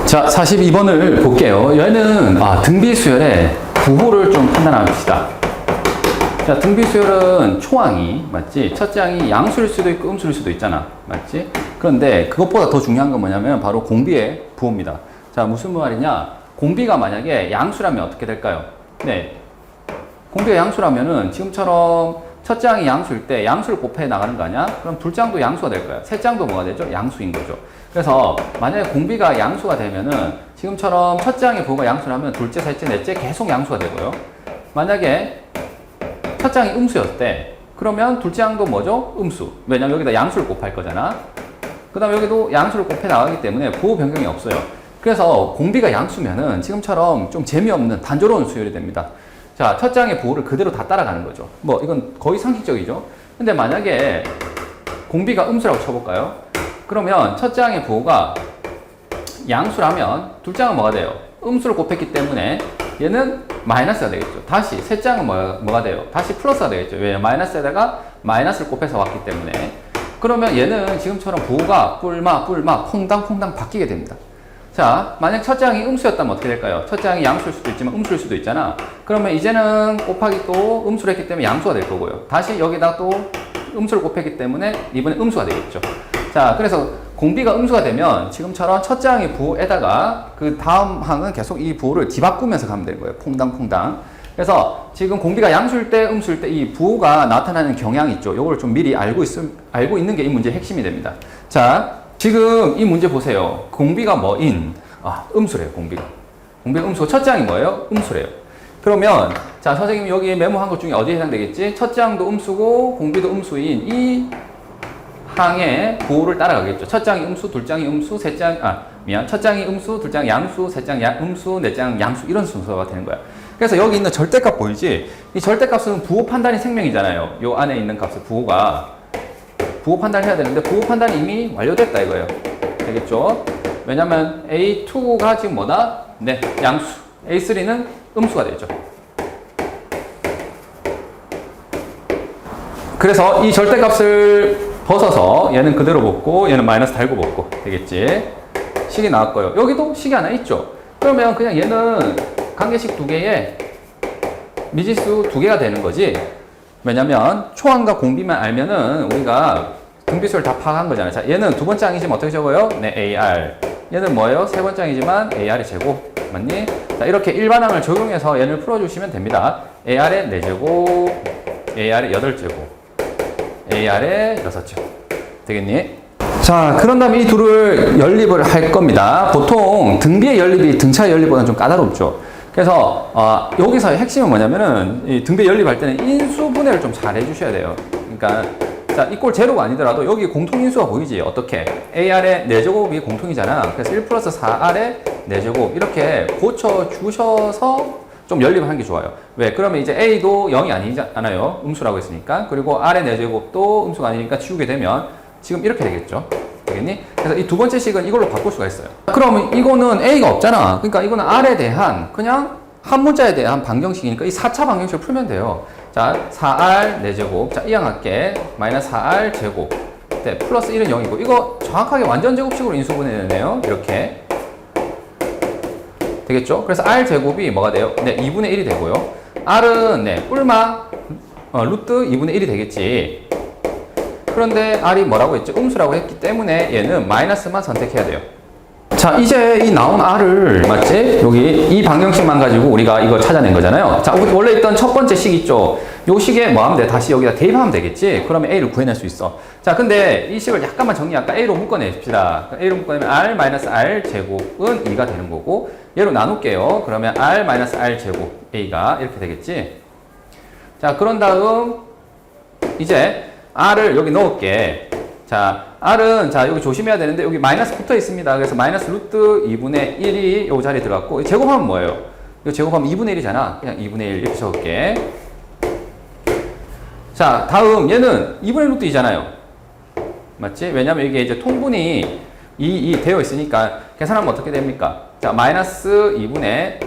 자, 42번을 볼게요. 얘는 등비수열의 부호를 좀 판단합시다. 자, 등비수열은 초항이 맞지? 첫째 항이 양수일 수도 있고 음수일 수도 있잖아, 맞지? 그런데 그것보다 더 중요한 건 뭐냐면 바로 공비의 부호입니다. 자, 무슨 말이냐? 공비가 만약에 양수라면 어떻게 될까요? 네, 공비가 양수라면은 지금처럼 첫째 항이 양수일 때 양수를 곱해 나가는 거 아니야? 그럼 둘째 항도 양수가 될 거야. 셋째 항도 뭐가 되죠? 양수인 거죠. 그래서 만약에 공비가 양수가 되면은 지금처럼 첫째 항의 부호가 양수라면 둘째, 셋째, 넷째 계속 양수가 되고요. 만약에 첫째 항이 음수였을 때 그러면 둘째 항도 뭐죠? 음수. 왜냐면 여기다 양수를 곱할 거잖아. 그 다음에 여기도 양수를 곱해 나가기 때문에 부호 변경이 없어요. 그래서 공비가 양수면은 지금처럼 좀 재미없는 단조로운 수열이 됩니다. 자, 첫째 항의 부호를 그대로 다 따라가는 거죠. 뭐 이건 거의 상식적이죠. 근데 만약에 공비가 음수라고 쳐볼까요? 그러면 첫째 항의 부호가 양수라면 둘째 항은 뭐가 돼요? 음수를 곱했기 때문에 얘는 마이너스가 되겠죠. 다시 셋째 항은 뭐가 돼요? 다시 플러스가 되겠죠. 왜냐면 마이너스에다가 마이너스를 곱해서 왔기 때문에. 그러면 얘는 지금처럼 부호가 뿔마 퐁당 바뀌게 됩니다. 자, 만약 첫째 항이 음수였다면 어떻게 될까요? 첫째 항이 양수일 수도 있지만 음수일 수도 있잖아. 그러면 이제는 곱하기 또 음수를 했기 때문에 양수가 될 거고요. 다시 여기다 또 음수를 곱했기 때문에 이번에 음수가 되겠죠. 자, 그래서 공비가 음수가 되면 지금처럼 첫째 항의 부호에다가 그 다음 항은 계속 이 부호를 뒤바꾸면서 가면 되는 거예요. 퐁당. 그래서 지금 공비가 양수일 때, 음수일 때 이 부호가 나타나는 경향이 있죠. 이걸 좀 미리 알고 있는 게 이 문제의 핵심이 됩니다. 자, 지금 이 문제 보세요. 공비가 뭐인? 음수래요, 공비가. 공비가 음수고 첫째 항이 뭐예요? 음수래요. 그러면, 자, 선생님이 여기 메모한 것 중에 어디에 해당되겠지? 첫째 항도 음수고, 공비도 음수인 이 항의 부호를 따라가겠죠. 첫째 항이 음수, 둘째 항이 음수, 셋째 항, 첫째 항이 음수, 둘째 항이 양수, 셋째 항이 음수, 넷째 항 양수, 이런 순서가 되는 거야. 그래서 여기 있는 절대값 보이지? 이 절대값은 부호 판단이 생명이잖아요. 요 안에 있는 값의 부호가. 부호 판단을 해야 되는데 부호 판단이 이미 완료됐다 이거예요. 되겠죠? 왜냐면 A2가 지금 뭐다? 네, 양수. A3는 음수가 되죠. 그래서 이 절대값을 벗어서 얘는 그대로 먹고 얘는 마이너스 달고 먹고 되겠지? 식이 나왔고요. 여기도 식이 하나 있죠? 그러면 그냥 얘는 관계식 두 개에 미지수 두 개가 되는 거지. 왜냐면 초항과 공비만 알면은 우리가 등비수를 다 파악한 거잖아요. 자, 얘는 두 번째 항이지만 어떻게 적어요? 네, AR. 얘는 뭐예요? 세 번째 항이지만 AR의 제곱. 맞니? 자, 이렇게 일반항을 적용해서 얘를 풀어주시면 됩니다. AR의 4제곱, AR의 8제곱, AR의 6제곱. 되겠니? 자, 그런 다음에 이 둘을 연립을 할 겁니다. 보통 등비의 연립이 등차의 연립보다는 좀 까다롭죠. 그래서 여기서의 핵심은 뭐냐면은 이 등비 연립할 때는 인수분해를 좀 잘 해주셔야 돼요. 그러니까 자, 이 꼴 제로가 아니더라도 여기 공통인수가 보이지? 어떻게? AR의 4제곱이 공통이잖아. 그래서 1 플러스 4R의 4제곱 이렇게 고쳐주셔서 좀 연립을 하는 게 좋아요. 왜? 그러면 이제 A도 0이 아니잖아요. 음수라고 했으니까. 그리고 R의 4제곱도 음수가 아니니까 지우게 되면 지금 이렇게 되겠죠. 되겠니? 그래서 이 두 번째 식은 이걸로 바꿀 수가 있어요. 그러면 이거는 A가 없잖아. 그러니까 이거는 R에 대한 그냥 한 문자에 대한 방정식이니까 이 4차 방정식을 풀면 돼요. 자, 4R 4제곱. 자, 이항할게. 마이너스 4R 제곱. 네, 플러스 1은 0이고. 이거 정확하게 완전 제곱식으로 인수분해되네요. 이렇게. 되겠죠? 그래서 R 제곱이 뭐가 돼요? 네, 2분의 1이 되고요. R은 네, 뿔마 루트 2분의 1이 되겠지. 그런데 R이 뭐라고 했죠? 음수라고 했기 때문에 얘는 마이너스만 선택해야 돼요. 자, 이제 이 나온 R을, 맞지? 여기 이 방정식만 가지고 우리가 이걸 찾아낸 거잖아요. 자, 원래 있던 첫 번째 식 있죠? 요 식에 뭐 하면 돼? 다시 여기다 대입하면 되겠지? 그러면 A를 구해낼 수 있어. 자, 근데 이 식을 약간만 정리할까? A로 묶어내십시다. A로 묶어내면 R-R 제곱은 2가 되는 거고, 얘로 나눌게요. 그러면 R-R 제곱 A가 이렇게 되겠지? 자, 그런 다음, 이제 R을 여기 넣을게. 자, R은, 자, 여기 조심해야 되는데, 여기 마이너스 붙어 있습니다. 그래서 마이너스 루트 2분의 1이 요 자리에 들어갔고, 제곱하면 뭐예요? 이거 제곱하면 2분의 1이잖아. 그냥 2분의 1 이렇게 적을게. 자, 다음, 얘는 2분의 루트 2잖아요. 맞지? 왜냐면 이게 이제 통분이 2 되어 있으니까, 계산하면 어떻게 됩니까? 자, 마이너스 2분의,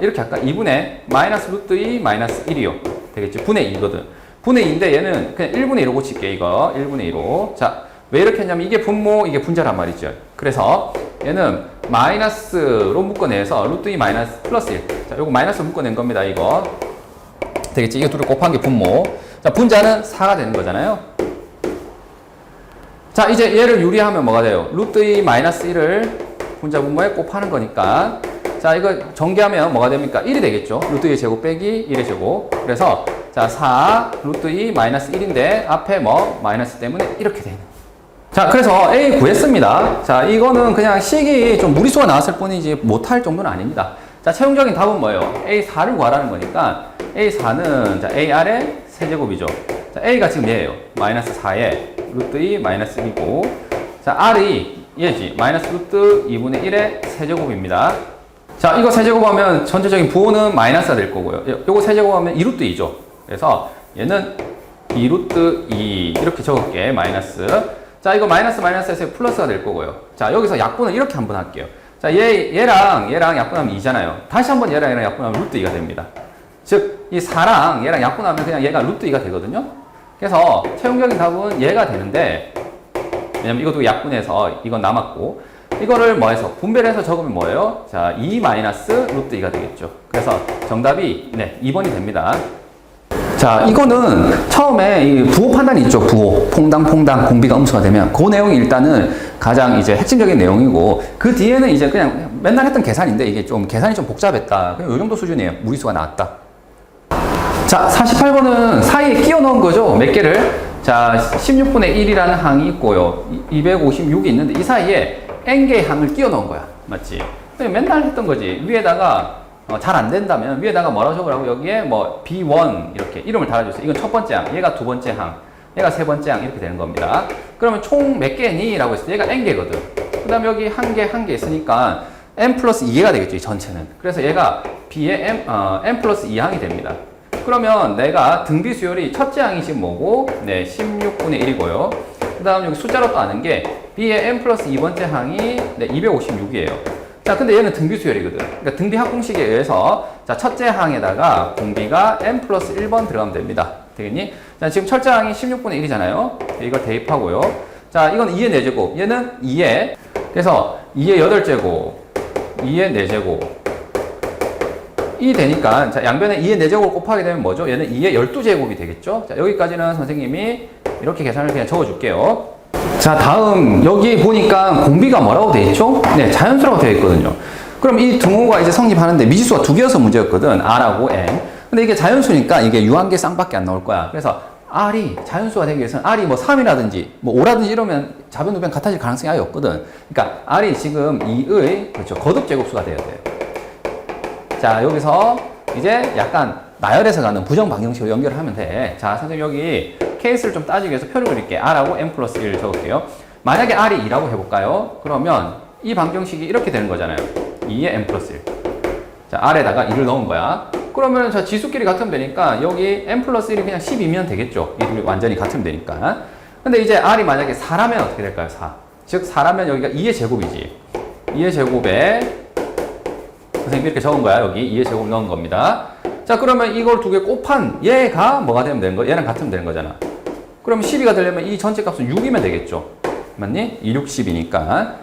이렇게 할까? 2분의 마이너스 루트 2 마이너스 1이요. 되겠지? 분의 2거든. 분의 2인데 얘는 그냥 1분의 1로 고칠게, 이거. 1분의 2로. 자, 왜 이렇게 했냐면 이게 분모, 이게 분자란 말이죠. 그래서 얘는 마이너스로 묶어내서 루트 2 마이너스 플러스 1. 자, 요거 마이너스로 묶어낸 겁니다. 이거. 되겠지? 이거 둘을 곱한 게 분모. 자, 분자는 4가 되는 거잖아요. 자, 이제 얘를 유리하면 뭐가 돼요? 루트 2 마이너스 1을 분자 분모에 곱하는 거니까. 자, 이거 전개하면 뭐가 됩니까? 1이 되겠죠? 루트 2의 제곱 빼기 1의 제곱. 그래서, 자, 4 루트 2 마이너스 1인데, 앞에 뭐, 마이너스 때문에 이렇게 되는. 자, 그래서 A 구했습니다. 자, 이거는 그냥 식이 좀 무리수가 나왔을 뿐이지 못할 정도는 아닙니다. 자, 최종적인 답은 뭐예요? A4를 구하라는 거니까, A4는, 자, AR의 세제곱이죠. 자, A가 지금 얘예요. 마이너스 4에 루트 2 마이너스 1이고, 자, R이 얘지. 마이너스 루트 2분의 1의 세제곱입니다. 자, 이거 세제곱하면 전체적인 부호는 마이너스가 될 거고요. 요거 세제곱하면 2루트 2죠. 그래서 얘는 2루트 2 이렇게 적을게. 마이너스. 자, 이거 마이너스에서 플러스가 될 거고요. 자, 여기서 약분을 이렇게 한번 할게요. 자, 얘랑 약분하면 2잖아요. 다시 한번 얘랑 약분하면 루트 2가 됩니다. 즉, 이 4랑 얘랑 약분하면 그냥 얘가 루트 2가 되거든요. 그래서 최종적인 답은 얘가 되는데, 왜냐면 이것도 약분해서 이건 남았고, 이거를 뭐 해서 분배를 해서 적으면 뭐예요? 자, 2 마이너스 루트 2가 되겠죠. 그래서 정답이 네, 2번이 됩니다. 자, 이거는 처음에 이 부호 판단이 있죠. 부호. 퐁당 공비가 음수가 되면 그 내용이 일단은 가장 이제 핵심적인 내용이고, 그 뒤에는 이제 그냥 맨날 했던 계산인데 이게 좀 계산이 좀 복잡했다. 그냥 이 정도 수준이에요. 무리수가 나왔다. 자, 48번은 사이에 끼워 넣은 거죠. 몇 개를. 자, 16분의 1이라는 항이 있고요. 256이 있는데 이 사이에 n개의 항을 끼워 넣은 거야. 맞지? 맨날 했던 거지. 위에다가 잘 안 된다면 위에다가 뭐라고 적으라고? 여기에 뭐 B1 이렇게 이름을 달아주세요. 이건 첫 번째 항, 얘가 두 번째 항, 얘가 세 번째 항 이렇게 되는 겁니다. 그러면 총 몇 개니? 라고 했을 때 얘가 n개거든. 그 다음에 여기 한 개 있으니까 n 플러스 2개가 되겠죠. 이 전체는. 그래서 얘가 B의 n 플러스 2항이 됩니다. 그러면 내가 등비 수열이 첫째 항이 지금 뭐고? 네, 16분의 1이고요. 그 다음 여기 숫자로 또 아는 게 B의 n 플러스 2번째 항이 네, 256이에요. 자, 근데 얘는 등비 수열이거든. 그러니까 등비 합공식에 의해서 자, 첫째 항에다가 공비가 n 플러스 1번 들어가면 됩니다. 되겠니? 자, 지금 첫째 항이 16분의 1이잖아요. 이걸 대입하고요. 자, 이건 2의 4제곱. 얘는 2의, 그래서 2의 8제곱, 2의 4제곱. 이 되니까, 자, 양변에 2의 4제곱을 곱하게 되면 뭐죠? 얘는 2의 12제곱이 되겠죠? 자, 여기까지는 선생님이 이렇게 계산을 그냥 적어줄게요. 자, 다음 여기 보니까 공비가 뭐라고 되어 있죠? 네, 자연수라고 되어 있거든요. 그럼 이 등호가 이제 성립하는데 미지수가 두 개여서 문제였거든. R하고 N. 근데 이게 자연수니까 이게 유한계 쌍밖에 안 나올 거야. 그래서 R이 자연수가 되기 위해서는 R이 뭐 3이라든지 뭐 5라든지 이러면 좌변 우변 같아질 가능성이 아예 없거든. 그러니까 R이 지금 2의 그렇죠. 거듭 제곱수가 돼야 돼요. 자, 여기서 이제 약간 나열해서 가는 부정 방정식으로 연결을 하면 돼. 자, 선생님 여기 케이스를 좀 따지기 위해서 표를 그릴게. R하고 n 플러스 1 적을게요. 만약에 R이 2라고 해볼까요? 그러면 이 방정식이 이렇게 되는 거잖아요. 2의 n 플러스 1. 자, R에다가 2를 넣은 거야. 그러면 저 지수끼리 같으면 되니까 여기 n 플러스 1이 그냥 10이면 되겠죠. 이 둘이 완전히 같으면 되니까. 근데 이제 R이 만약에 4라면 어떻게 될까요? 4. 즉 4라면 여기가 2의 제곱이지. 2의 제곱에 선생님 이렇게 적은 거야. 여기 2의 제곱 넣은 겁니다. 자, 그러면 이걸 두 개 곱한 얘가 뭐가 되면 되는 거야? 얘랑 같으면 되는 거잖아. 그럼 12가 되려면 이 전체 값은 6이면 되겠죠. 맞니? 2, 6, 10이니까.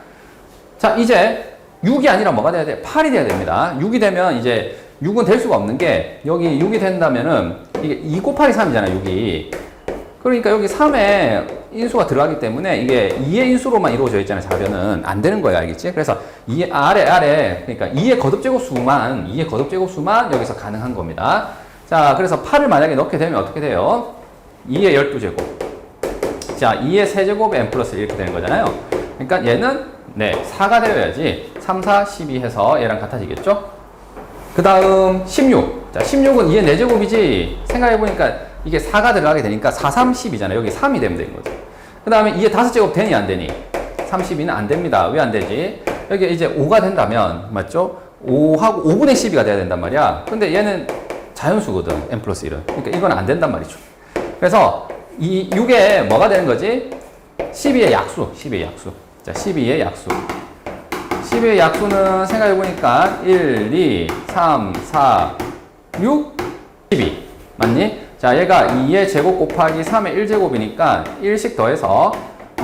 자, 이제 6이 아니라 뭐가 돼야 돼? 8이 돼야 됩니다. 6이 되면 이제 6은 될 수가 없는 게 여기 6이 된다면은 이게 2 곱하기 3이잖아, 6이. 그러니까 여기 3에 인수가 들어가기 때문에 이게 2의 인수로만 이루어져 있잖아요. 좌변은 안 되는 거야, 알겠지? 그래서 2의 아래 그러니까 2의 거듭제곱수만 여기서 가능한 겁니다. 자, 그래서 8을 만약에 넣게 되면 어떻게 돼요? 2의 12제곱. 자, 2의 세제곱에 n 플러스 1 이렇게 되는 거잖아요. 그러니까 얘는 네, 4가 되어야지 3, 4, 12 해서 얘랑 같아지겠죠? 그 다음 16. 자, 16은 2의 4제곱이지. 생각해보니까 이게 4가 들어가게 되니까 4, 3, 10이잖아요. 여기 3이 되면 되는 거죠. 그 다음에 2의 5제곱 되니 안 되니? 32는 안 됩니다. 왜 안 되지? 여기 이제 5가 된다면, 맞죠? 5하고 5분의 12가 돼야 된단 말이야. 근데 얘는 자연수거든. n 플러스 1은. 그러니까 이건 안 된단 말이죠. 그래서 이 6에 뭐가 되는 거지? 12의 약수. 자, 12의 약수. 12의 약수는 생각해보니까 1, 2, 3, 4, 6, 12. 맞니? 자, 얘가 2의 제곱 곱하기 3의 1제곱이니까 1씩 더해서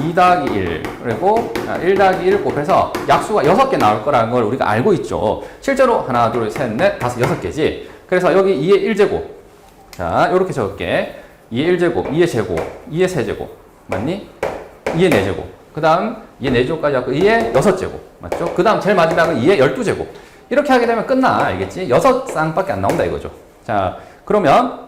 2 더하기 1 그리고 1 더하기 1 곱해서 약수가 6개 나올 거라는 걸 우리가 알고 있죠. 실제로 하나, 둘, 셋, 넷, 다섯, 6개지. 그래서 여기 2의 1제곱. 자, 요렇게 적을게. 2의 1제곱, 2의 제곱, 2의 세제곱. 맞니? 2의 4제곱. 그 다음 2의 4제곱까지 하고 2의 6제곱. 맞죠? 그 다음 제일 마지막은 2의 12제곱. 이렇게 하게 되면 끝나. 알겠지? 6쌍밖에 안 나온다 이거죠. 자, 그러면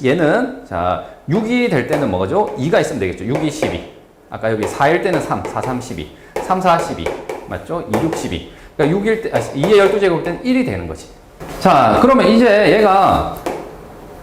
얘는 자 6이 될 때는 뭐죠? 2가 있으면 되겠죠. 6이 12. 아까 여기 4일 때는 3, 4, 3, 12. 3, 4, 12. 맞죠? 2, 6, 12. 그러니까 6일 때, 2의 12제곱 때는 1이 되는 거지. 자, 그러면 이제 얘가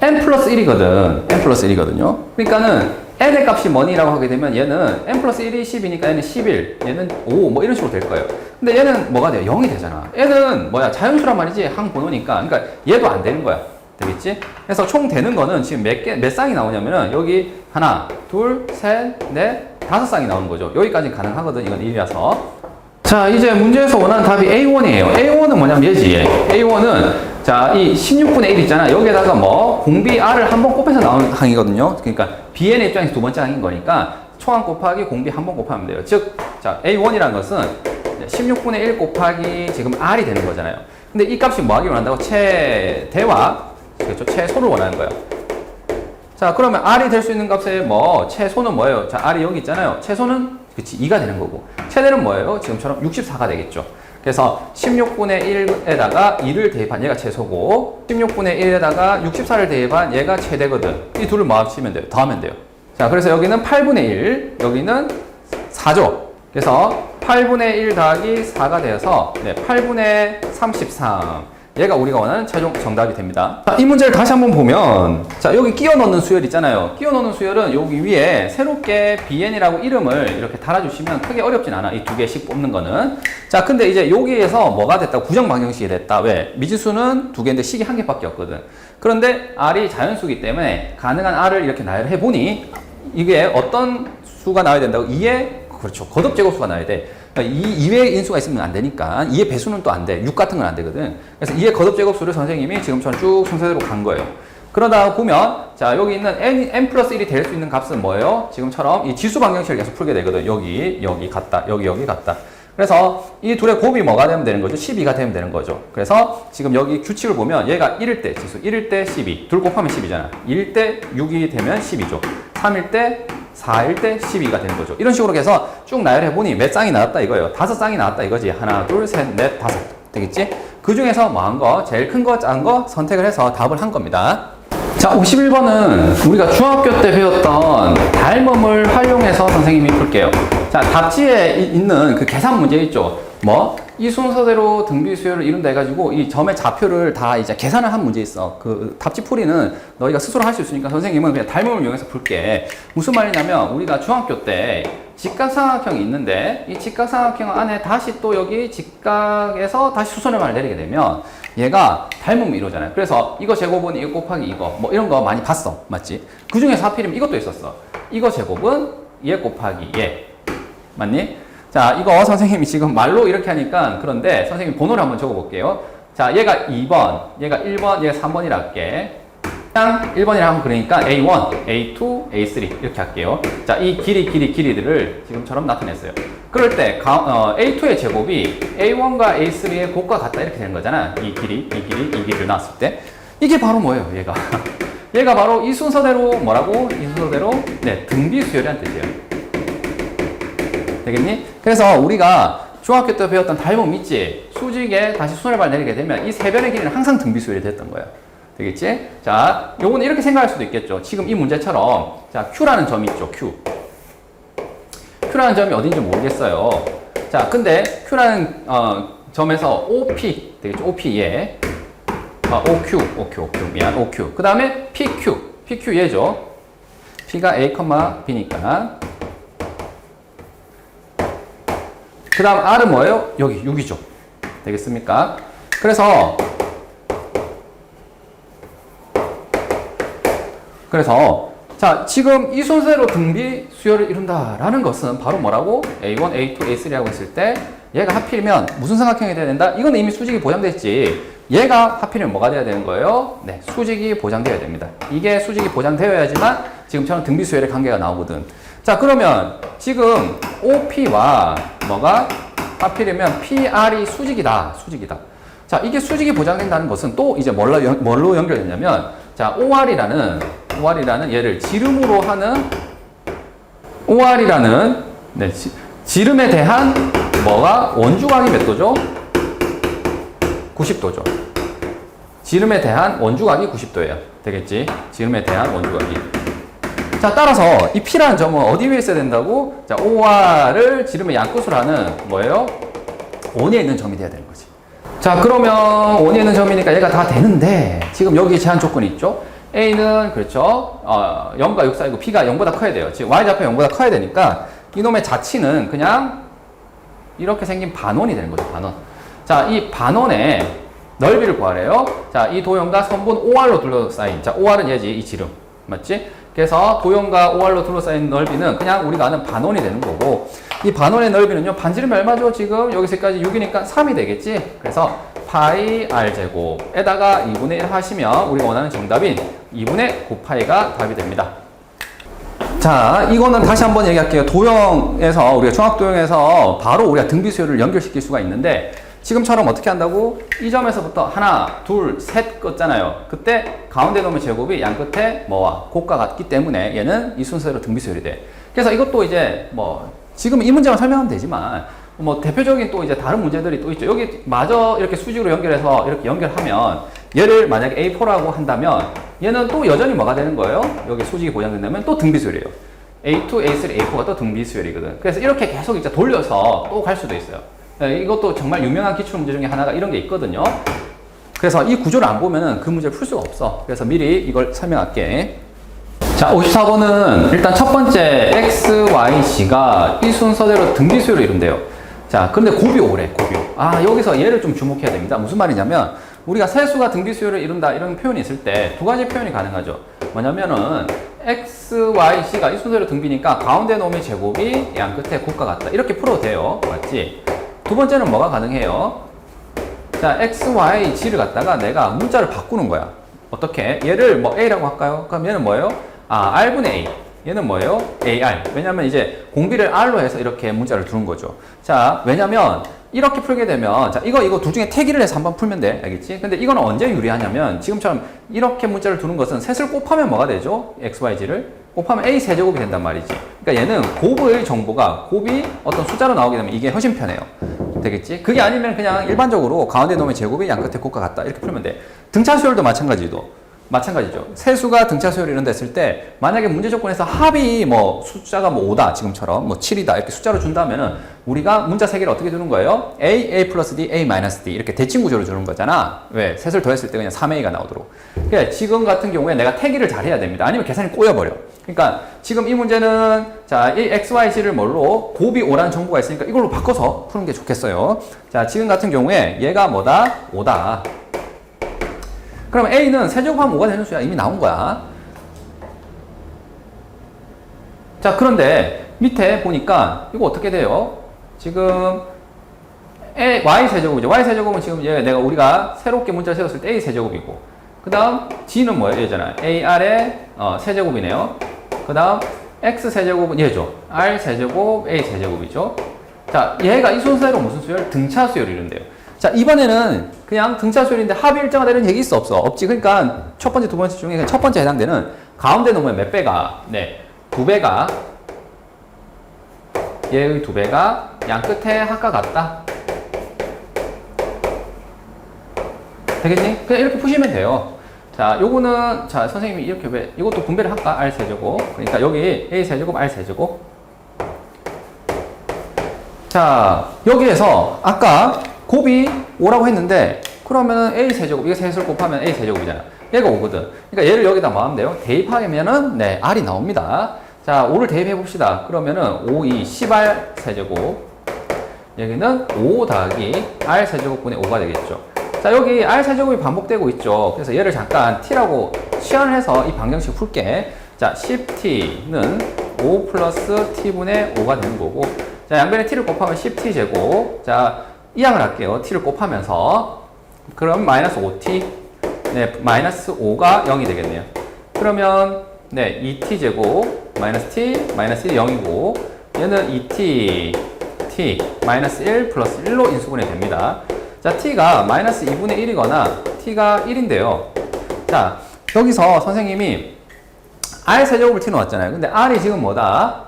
n 플러스 1이거든. n 플러스 1이거든요. 그러니까는 n의 값이 뭐니라고 하게 되면 얘는 n 플러스 1이 10이니까 얘는 11, 얘는 5, 뭐 이런 식으로 될 거예요. 근데 얘는 뭐가 돼요? 0이 되잖아. 얘는 뭐야? 자연수란 말이지. 항번호니까. 그러니까 얘도 안 되는 거야. 되겠지? 그래서 총 되는 거는 지금 몇 쌍이 나오냐면은 여기 하나, 둘, 셋, 넷, 5쌍이 나오는 거죠. 여기까지 가능하거든. 이건 1이라서. 자, 이제 문제에서 원하는 답이 A1이에요. A1은 뭐냐면 얘지. A1은 자, 이 16분의 1 있잖아. 여기에다가 뭐 공비 R을 한 번 곱해서 나오는 항이거든요. 그러니까 Bn의 입장에서 두 번째 항인 거니까 초항 곱하기 공비 한 번 곱하면 돼요. 즉, 자, A1이라는 것은 16분의 1 곱하기 지금 R이 되는 거잖아요. 근데 이 값이 뭐 하기 원한다고? 최대와 그렇죠? 최소를 원하는 거예요. 자, 그러면 R이 될 수 있는 값의 뭐 최소는 뭐예요? 자, R이 여기 있잖아요. 최소는 그치 2가 되는 거고 최대는 뭐예요? 지금처럼 64가 되겠죠. 그래서 16분의 1에다가 2를 대입한 얘가 최소고 16분의 1에다가 64를 대입한 얘가 최대거든. 이 둘을 뭐 합치면 돼요? 더하면 돼요. 자, 그래서 여기는 8분의 1, 여기는 4죠. 그래서 8분의 1 더하기 4가 되어서 네, 8분의 33. 얘가 우리가 원하는 최종 정답이 됩니다. 자, 이 문제를 다시 한번 보면 자, 여기 끼워 넣는 수열 있잖아요. 끼워 넣는 수열은 여기 위에 새롭게 BN이라고 이름을 이렇게 달아주시면 크게 어렵진 않아. 이 두 개씩 뽑는 거는. 자, 근데 이제 여기에서 뭐가 됐다? 구정 방정식이 됐다. 왜? 미지수는 두 개인데 식이 한 개밖에 없거든. 그런데 R이 자연수기 때문에 가능한 R을 이렇게 나열해 보니 이게 어떤 수가 나와야 된다고? 2의 그렇죠. 거듭 제곱수가 나와야 돼. 그러니까 2의 인수가 있으면 안 되니까 2의 배수는 또 안 돼. 6 같은 건 안 되거든. 그래서 2의 거듭 제곱수를 선생님이 지금처럼 쭉 순서대로 간 거예요. 그러다 보면 자, 여기 있는 n 플러스 1이 될 수 있는 값은 뭐예요? 지금처럼 이 지수 방정식을 계속 풀게 되거든. 여기 같다. 여기 같다. 그래서 이 둘의 곱이 뭐가 되면 되는 거죠? 12가 되면 되는 거죠. 그래서 지금 여기 규칙을 보면 얘가 1일 때 지수 1일 때 12. 둘 곱하면 10이잖아. 2일 때 6이 되면 12죠. 3일 때 4일 때 12가 되는 거죠. 이런 식으로 해서 쭉 나열해보니 몇 쌍이 나왔다 이거예요. 5쌍이 나왔다 이거지. 하나, 둘, 셋, 넷, 5. 되겠지? 그 중에서 뭐 한 거, 제일 큰 거, 작은 거 선택을 해서 답을 한 겁니다. 자, 51번은 우리가 중학교 때 배웠던 닮음을 활용해서 선생님이 풀게요. 자, 답지에 있는 그 계산 문제 있죠. 뭐? 이 순서대로 등비 수열을 이룬다 해가지고 이 점의 좌표를 다 이제 계산을 한 문제 있어. 그 답지 풀이는 너희가 스스로 할 수 있으니까 선생님은 그냥 닮음을 이용해서 풀게. 무슨 말이냐면 우리가 중학교 때 직각삼각형이 있는데 이 직각삼각형 안에 다시 또 여기 직각에서 다시 수선을만 내리게 되면 얘가 닮음을 이루잖아요. 그래서 이거 제곱은 이거 곱하기 이거 뭐 이런 거 많이 봤어. 맞지? 그 중에서 하필이면 이것도 있었어. 이거 제곱은 얘 곱하기 얘. 맞니? 자, 이거 선생님이 지금 말로 이렇게 하니까 그런데 선생님 번호를 한번 적어 볼게요. 자, 얘가 2번, 얘가 1번, 얘가 3번이라 할게. 그냥 1번이라 하면 그러니까 A1, A2, A3 이렇게 할게요. 자, 이 길이들을 지금처럼 나타냈어요. 그럴 때 A2의 제곱이 A1과 A3의 곱과 같다 이렇게 되는 거잖아. 이 길이를 나왔을 때. 이게 바로 뭐예요, 얘가? 얘가 바로 이 순서대로 뭐라고? 이 순서대로 네, 등비수열이라는 뜻이에요. 되겠니? 그래서 우리가 중학교 때 배웠던 닮음 있지? 수직에 다시 순환을 내리게 되면 이 세 변의 길이는 항상 등비수열이 됐던 거야. 되겠지? 자, 요거는 이렇게 생각할 수도 있겠죠. 지금 이 문제처럼 자, Q라는 점이 있죠. Q라는 점이 어딘지 모르겠어요. 자, 근데 Q라는 점에서 OP 되겠죠? OP 얘. OQ 미안. OQ. 그 다음에 PQ 얘죠. P가 A, B니까. 그 다음 R은 뭐예요? 여기 6이죠. 되겠습니까? 그래서 자, 지금 이 순서대로 등비 수열을 이룬다라는 것은 바로 뭐라고? A1, A2, A3라고 했을 때 얘가 하필이면 무슨 삼각형이 돼야 된다? 이건 이미 수직이 보장됐지. 얘가 하필이면 뭐가 돼야 되는 거예요? 네, 수직이 보장되어야 됩니다. 이게 수직이 보장되어야지만 지금처럼 등비 수열의 관계가 나오거든. 자, 그러면 지금 OP와 뭐가 하필이면 PR이 수직이다. 수직이다. 자, 이게 수직이 보장된다는 것은 또 이제 뭘로 연결되냐면, 자, OR이라는 얘를 지름으로 하는 OR이라는 네, 지름에 대한 뭐가 원주각이 몇 도죠? 90도죠. 지름에 대한 원주각이 90도예요. 되겠지? 지름에 대한 원주각이. 자, 따라서 이 P라는 점은 어디 위에 있어야 된다고? 자, OR을 지름의 양끝으로 하는 뭐예요? 원에 있는 점이 돼야 되는 거지. 자, 그러면 원에 있는 점이니까 얘가 다 되는데 지금 여기 제한 조건이 있죠? A는 그렇죠. 0과 6 사이고 B가 0보다 커야 돼요. 지금 Y좌표 0보다 커야 되니까 이놈의 자치는 그냥 이렇게 생긴 반원이 되는 거죠. 반원. 자, 이 반원의 넓이를 구하래요. 자, 이 도형과 선분 OR로 둘러싸인. 자, OR은 얘지, 이 지름. 맞지? 그래서 도형과 OR로 둘러싸인 넓이는 그냥 우리가 아는 반원이 되는 거고, 이 반원의 넓이는요, 반지름이 얼마죠? 지금 여기서까지 6이니까 3이 되겠지? 그래서 파이 R제곱에다가 2분의 1 하시면 우리가 원하는 정답인 2분의 9파이가 답이 됩니다. 자, 이거는 다시 한번 얘기할게요. 도형에서, 우리가 중학도형에서 바로 우리가 등비수열을 연결시킬 수가 있는데, 지금처럼 어떻게 한다고? 이 점에서부터 하나, 둘, 셋 껐잖아요. 그때 가운데 놈의 제곱이 양 끝에 뭐와 곱과 같기 때문에 얘는 이 순서대로 등비수열이 돼. 그래서 이것도 이제 뭐 지금 이 문제만 설명하면 되지만 뭐 대표적인 또 이제 다른 문제들이 또 있죠. 여기 마저 이렇게 수직으로 연결해서 이렇게 연결하면 얘를 만약에 A4라고 한다면 얘는 또 여전히 뭐가 되는 거예요? 여기 수직이 보장된다면 또 등비수열이에요. A2, A3, A4가 또 등비수열이거든. 그래서 이렇게 계속 이제 돌려서 또 갈 수도 있어요. 이것도 정말 유명한 기출문제 중에 하나가 이런 게 있거든요. 그래서 이 구조를 안 보면은 그 문제를 풀 수가 없어. 그래서 미리 이걸 설명할게. 자, 54번은 일단 첫 번째 X, Y, C가 이 순서대로 등비수열을 이룬대요. 자, 근데 곱이 오래, 곱이 오. 아, 여기서 얘를 좀 주목해야 됩니다. 무슨 말이냐면 우리가 세수가 등비수열을 이룬다 이런 표현이 있을 때 두 가지 표현이 가능하죠. 뭐냐면은 X, Y, C가 이 순서대로 등비니까 가운데 놈의 제곱이 양 끝에 곱과 같다. 이렇게 풀어도 돼요. 맞지? 두 번째는 뭐가 가능해요? 자, X, Y, G를 갖다가 내가 문자를 바꾸는 거야. 어떻게? 얘를 뭐 A라고 할까요? 그럼 얘는 뭐예요? 아, R분의 A. 얘는 뭐예요? AR. 왜냐면 이제 공비를 R로 해서 이렇게 문자를 두는 거죠. 자, 왜냐면 이렇게 풀게 되면, 자, 이거 둘 중에 태기를 해서 한번 풀면 돼. 알겠지? 근데 이거는 언제 유리하냐면, 지금처럼 이렇게 문자를 두는 것은 셋을 곱하면 뭐가 되죠? X, Y, G를? 곱하면 A 세제곱이 된단 말이지. 그러니까 얘는 곱의 정보가, 곱이 어떤 숫자로 나오게 되면 이게 훨씬 편해요. 되겠지? 그게 아니면 그냥 일반적으로 가운데 놈의 제곱이 양 끝에 곱과 같다. 이렇게 풀면 돼. 등차수열도 마찬가지죠. 세수가 등차수열 이런 데 했을 때 만약에 문제 조건에서 합이 뭐 숫자가 뭐 5다 지금처럼 뭐 7이다 이렇게 숫자로 준다면은 우리가 문자 세 개를 어떻게 주는 거예요? A 플러스 D, A 마이너스 D 이렇게 대칭 구조로 주는 거잖아. 왜? 셋을 더했을 때 그냥 3A가 나오도록. 그러니까 지금 같은 경우에 내가 태기를 잘 해야 됩니다. 아니면 계산이 꼬여버려. 그러니까 지금 이 문제는 자, 이 X, Y, Z를 뭘로? 곱이 5라는 정보가 있으니까 이걸로 바꿔서 푸는 게 좋겠어요. 자, 지금 같은 경우에 얘가 뭐다? 5다. 그럼 A는 세제곱하면 5가 되는 수야. 이미 나온 거야. 자, 그런데 밑에 보니까 이거 어떻게 돼요? 지금 Y세제곱이죠. Y세제곱은 지금 우리가 새롭게 문자를 세웠을 때 A세제곱이고 그 다음 G는 뭐예요? 얘잖아요. AR의 세제곱이네요. 그 다음 X세제곱은 얘죠. R세제곱, A세제곱이죠. 자, 얘가 이 순서대로 무슨 수열? 등차수열을 이룬대요. 자, 이번에는 그냥 등차수열인데 합이 일정하다 이런 얘기 있어 없어? 없지. 그러니까 첫 번째, 두 번째 중에 첫 번째 해당되는 가운데 놈의 몇 배가? 네, 2배가 얘의 2배가 양 끝에 합과 같다. 되겠니? 그냥 이렇게 푸시면 돼요. 자, 요거는 자, 선생님이 이렇게 왜 이것도 분배를 할까? R 세제곱. 그러니까 여기 A 세제곱, R 세제곱. 자, 여기에서 아까 곱이 5라고 했는데 그러면은 A 세제곱, 이거 셋을 곱하면 A 세제곱이잖아. 얘가 5거든. 그러니까 얘를 여기다 뭐 하면 돼요? 대입하면은 네, R이 나옵니다. 자, 5를 대입해 봅시다. 그러면은 5, 2, 10R 세제곱. 여기는 5 더하기 R 세제곱분의 5가 되겠죠. 자, 여기 R 세제곱이 반복되고 있죠. 그래서 얘를 잠깐 T라고 치환을 해서 이 방정식 풀게. 자, 10T는 5 플러스 T분의 5가 되는 거고. 자, 양변에 T를 곱하면 10T제곱. 자, 이항을 할게요. T를 곱하면서. 그럼 마이너스 5T. 네, 마이너스 5가 0이 되겠네요. 그러면, 네, 2T제곱. 마이너스 t, 마이너스 1이 0이고 얘는 2t, t, 마이너스 1 플러스 1로 인수분해 됩니다. 자, t가 마이너스 2분의 1이거나 t가 1인데요. 자, 여기서 선생님이 r 세제곱을 t 놓았잖아요. 근데 r이 지금 뭐다?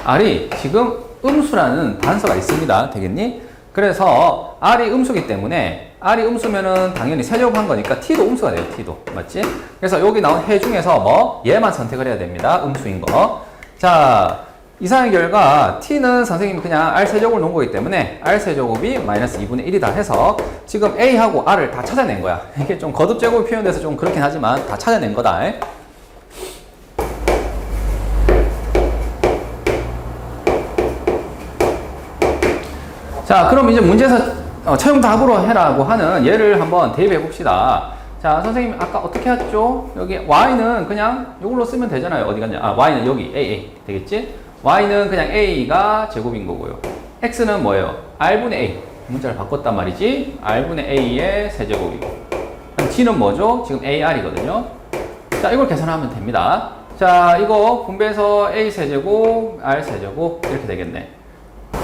r이 지금 음수라는 단서가 있습니다. 되겠니? 그래서 r이 음수기 때문에 r이 음수면은 당연히 세제곱한 거니까 t도 음수가 돼요. t도. 맞지? 그래서 여기 나온 해 중에서 뭐? 얘만 선택을 해야 됩니다. 음수인 거. 자, 이상의 결과 t는 선생님이 그냥 r 세제곱을 놓은 거기 때문에 r 세제곱이 마이너스 2분의 1이다 해서 지금 a하고 r을 다 찾아낸 거야. 이게 좀 거듭 제곱이 표현돼서 좀 그렇긴 하지만 다 찾아낸 거다. 자, 그럼 이제 문제에서 채용 답으로 해라고 하는 예를 한번 대입해 봅시다. 자, 선생님 아까 어떻게 했죠? 여기 y는 그냥 이걸로 쓰면 되잖아요. 어디 갔냐? 아, y는 여기 a 되겠지? y는 그냥 a가 제곱인 거고요. x는 뭐예요? r분의 a. 문자를 바꿨단 말이지. r분의 a의 세제곱이고. t는 뭐죠? 지금 ar이거든요. 자, 이걸 계산하면 됩니다. 자, 이거 분배해서 a 세제곱, r 세제곱 이렇게 되겠네.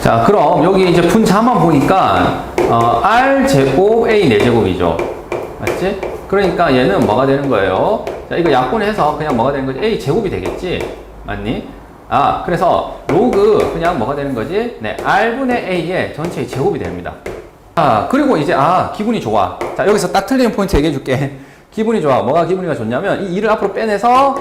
자, 그럼 여기 이제 분자만 보니까 r 제곱 a 4제곱이죠. 맞지? 그러니까 얘는 뭐가 되는 거예요? 자, 이거 약분해서 그냥 뭐가 되는 거지? a 제곱이 되겠지? 맞니? 아, 그래서 로그 그냥 뭐가 되는 거지? 네, r분의 a의 전체의 제곱이 됩니다. 아, 그리고 이제 기분이 좋아. 자, 여기서 딱 틀리는 포인트 얘기해 줄게. 기분이 좋아. 뭐가 기분이 좋냐면 이 2를 앞으로 빼내서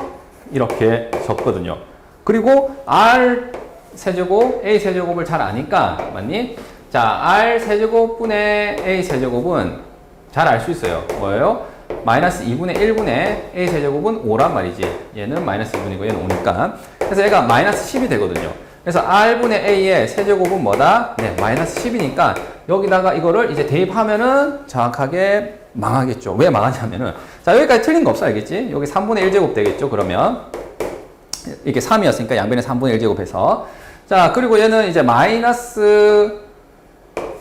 이렇게 적거든요. 그리고 r 세제곱, a 세제곱을 잘 아니까 맞니? 자, r 세제곱분의 a 세제곱은 잘 알 수 있어요. 뭐예요? 마이너스 2분의 1분의 a 세제곱은 5란 말이지. 얘는 마이너스 2분이고 얘는 5니까. 그래서 얘가 마이너스 10이 되거든요. 그래서 r분의 a의 세제곱은 뭐다? 네, 마이너스 10이니까 여기다가 이거를 이제 대입하면은 정확하게 망하겠죠. 왜 망하냐면은 자, 여기까지 틀린 거 없어. 알겠지? 여기 3분의 1제곱 되겠죠. 그러면 이게 3이었으니까 양변에 3분의 1제곱 해서 자, 그리고 얘는 이제 마이너스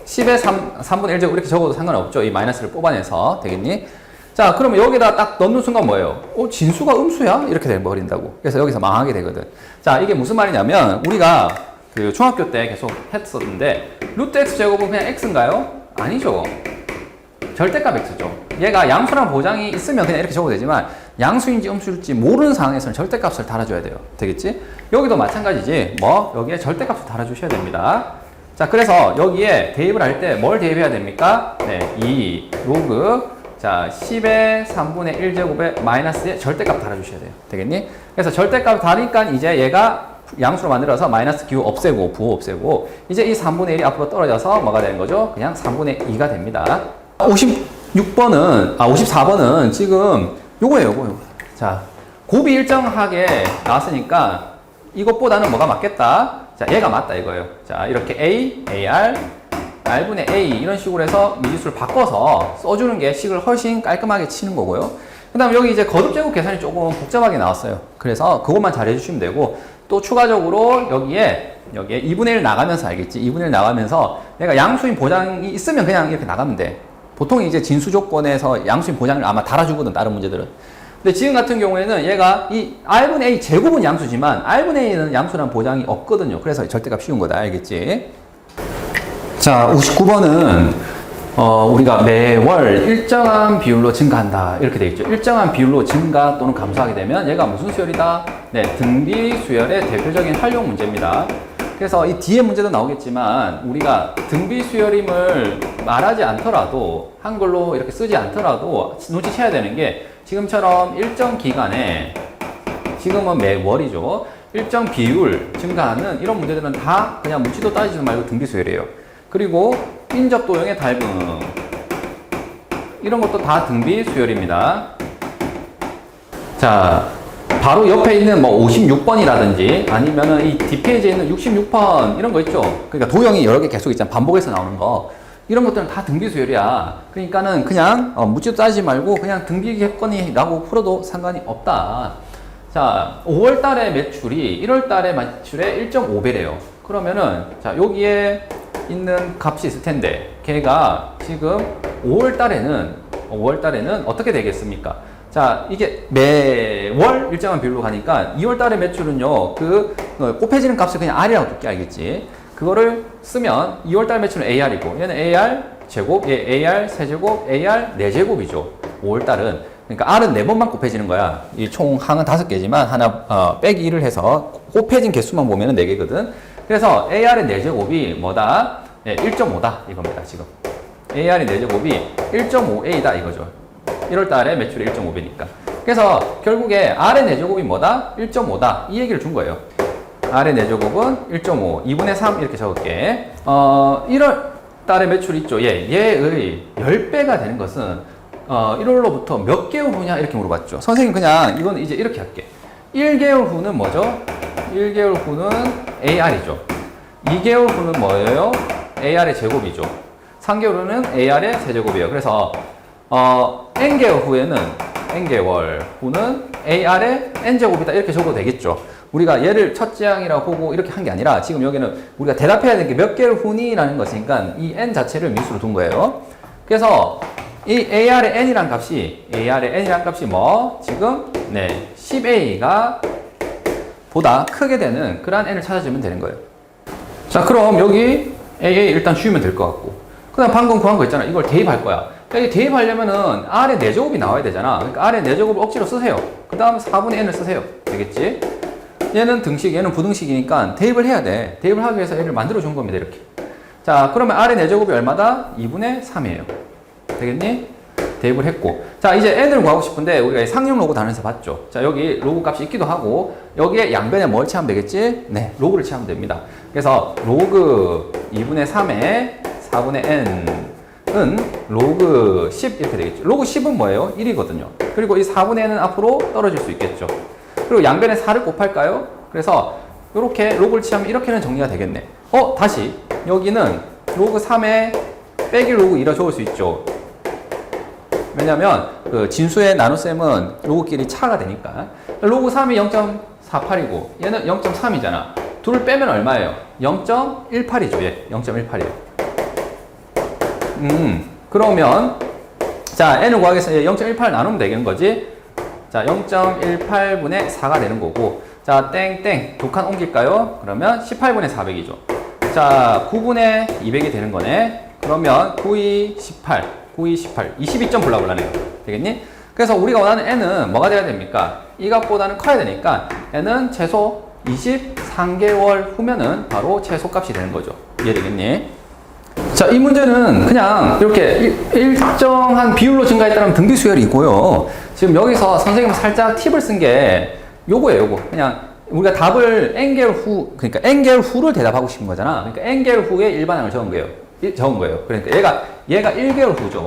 10에 3분의 1제곱 이렇게 적어도 상관없죠. 이 마이너스를 뽑아내서 되겠니? 자, 그러면 여기다 딱 넣는 순간 뭐예요? 진수가 음수야? 이렇게 돼버린다고. 그래서 여기서 망하게 되거든. 자, 이게 무슨 말이냐면 우리가 그 중학교 때 계속 했었는데 루트 x제곱은 그냥 x인가요? 아니죠. 절대값 x죠. 얘가 양수란 보장이 있으면 그냥 이렇게 적어도 되지만 양수인지 음수일지 모르는 상황에서는 절대값을 달아줘야 돼요. 되겠지? 여기도 마찬가지지. 여기에 절대값을 달아주셔야 됩니다. 자, 그래서 여기에 대입을 할 때 뭘 대입해야 됩니까? 네, 2 로그 자, 10의 3분의 1제곱에 마이너스에 절대값 달아주셔야 돼요. 되겠니? 그래서 절대값 다니까 이제 얘가 양수로 만들어서 마이너스 q 없애고 부 없애고 이제 이 3분의 1이 앞으로 떨어져서 뭐가 되는 거죠? 그냥 3분의 2가 됩니다. 54번은 지금 요거예요, 요거. 자, 곱이 일정하게 나왔으니까 이것보다는 뭐가 맞겠다? 자, 얘가 맞다 이거예요. 자, 이렇게 A, AR, r분의 a 이런 식으로 해서 미지수를 바꿔서 써주는 게 식을 훨씬 깔끔하게 치는 거고요. 그 다음에 여기 이제 거듭제곱 계산이 조금 복잡하게 나왔어요. 그래서 그것만 잘 해주시면 되고 또 추가적으로 여기에 2분의 1 나가면서 알겠지? 2분의 1 나가면서 내가 양수인 보장이 있으면 그냥 이렇게 나가면 돼. 보통 이제 진수 조건에서 양수인 보장을 아마 달아주거든, 다른 문제들은. 근데 지금 같은 경우에는 얘가 이 r분의 a 제곱은 양수지만 r분의 a는 양수라는 보장이 없거든요. 그래서 절대값 쉬운 거다. 알겠지? 자, 59번은 우리가 매월 일정한 비율로 증가한다. 이렇게 되어 있죠. 일정한 비율로 증가 또는 감소하게 되면 얘가 무슨 수열이다? 네, 등비 수열의 대표적인 활용 문제입니다. 그래서 이 뒤에 문제도 나오겠지만 우리가 등비 수열임을 말하지 않더라도 한글로 이렇게 쓰지 않더라도 눈치채야 되는 게 지금처럼 일정 기간에 지금은 매월이죠. 일정 비율 증가하는 이런 문제들은 다 그냥 묻지도 따지지도 말고 등비 수열이에요. 그리고 인접 도형의 닮음 이런 것도 다 등비 수열입니다. 자, 바로 옆에 있는 56번이라든지 아니면은 이 뒷페이지에 있는 66번 이런 거 있죠. 그러니까 도형이 여러 개 계속 있잖아. 반복해서 나오는 거. 이런 것들은 다 등비 수열이야. 그러니까는 그냥 묻지도 따지지 말고 그냥 등비겠거니라고 풀어도 상관이 없다. 자, 5월 달에 매출이 1월 달에 매출의 1.5배래요. 그러면은 자, 여기에 있는 값이 있을 텐데 걔가 지금 5월 달에는 어떻게 되겠습니까? 자, 이게 매월 일정한 비율로 가니까 2월 달의 매출은요, 곱해지는 값을 그냥 R이라고 둘게, 알겠지? 그거를 쓰면 2월 달 매출은 AR이고, 얘는 AR 제곱, 얘 AR 세제곱, AR 4제곱이죠. 5월 달은. 그러니까 R은 4번만 곱해지는 거야. 이 총 항은 5개지만 하나 빼기 1을 해서 곱해진 개수만 보면은 4개거든. 그래서 AR의 4제곱이 뭐다? 네, 1.5다 이겁니다, 지금. AR의 4제곱이 1.5A다 이거죠. 1월 달에 매출이 1.5배니까. 그래서 결국에 R의 4제곱이 뭐다? 1.5다. 이 얘기를 준 거예요. R의 4제곱은 1.5, 2분의 3 이렇게 적을게. 1월 달에 매출 있죠. 얘의 10배가 되는 것은 1월로부터 몇 개월 후냐 이렇게 물어봤죠. 선생님 그냥 이건 이제 이렇게 할게. 1개월 후는 뭐죠? 1개월 후는 AR이죠. 2개월 후는 뭐예요? AR의 제곱이죠. 3개월 후는 AR의 세제곱이에요. 그래서 n개월 후에는 n개월 후는 AR의 n제곱이다 이렇게 적어도 되겠죠. 우리가 얘를 첫째 항이라고 보고 이렇게 한 게 아니라 지금 여기는 우리가 대답해야 되는 게 몇 개월 후니 라는 것이니까 이 n 자체를 미수로 둔 거예요. 그래서 이 AR의 n이란 값이 뭐? 지금 10A가 보다 크게 되는 그러한 n을 찾아주면 되는 거예요. 자, 그럼 여기 AA 일단 주면 될 것 같고, 그 다음 방금 구한 거 있잖아. 이걸 대입할 거야. 그러니까 대입하려면은 R의 4제곱이 나와야 되잖아. 그러니까 R의 4제곱을 억지로 쓰세요. 그 다음 4분의 n을 쓰세요. 되겠지? 얘는 등식, 얘는 부등식이니까 대입을 해야 돼. 대입을 하기 위해서 얘를 만들어 준 겁니다. 이렇게. 자, 그러면 R의 4제곱이 얼마다? 2분의 3이에요. 되겠니? 대입을 했고. 자, 이제 n을 구하고 싶은데 우리가 상용 로그 단원에서 봤죠. 자, 여기 로그 값이 있기도 하고 여기에 양변에 뭘 취하면 되겠지? 네, 로그를 취하면 됩니다. 그래서 로그 2분의 3에 4분의 n은 로그 10 이렇게 되겠죠. 로그 10은 뭐예요? 1이거든요. 그리고 이 4분의 n은 앞으로 떨어질 수 있겠죠. 그리고 양변에 4를 곱할까요? 그래서 이렇게 로그를 취하면 이렇게는 정리가 되겠네. 다시 여기는 로그 3에 빼기 로그 2라 적을 수 있죠. 왜냐면 그 진수의 나눗셈은 로그끼리 차가 되니까. 로그 3이 0.48이고 얘는 0.3이잖아. 둘을 빼면 얼마예요? 0.18이죠. 얘 0.18이에요. 그러면 자, n을 구하겠습니다. 0.18 나누면 되는 거지. 자, 0.18분의 4가 되는 거고, 자, 땡땡 두 칸 옮길까요? 그러면 18분의 400이죠. 자, 9분의 200이 되는 거네. 그러면 92, 18, 92, 18, 22점 블라블라네요. 되겠니? 그래서 우리가 원하는 n은 뭐가 돼야 됩니까? 이 값보다는 커야 되니까 n은 최소 23개월 후면은 바로 최소값이 되는 거죠. 이해되겠니? 자, 이 문제는 그냥 이렇게 일정한 비율로 증가했다는 등비 수열이 있고요. 지금 여기서 선생님은 살짝 팁을 쓴 게 요거예요, 요거. 그냥 우리가 답을 n개월 후, 그러니까 n개월 후를 대답하고 싶은 거잖아. 그러니까 n개월 후에 일반항을 적은 거예요. 그러니까 얘가 1개월 후죠.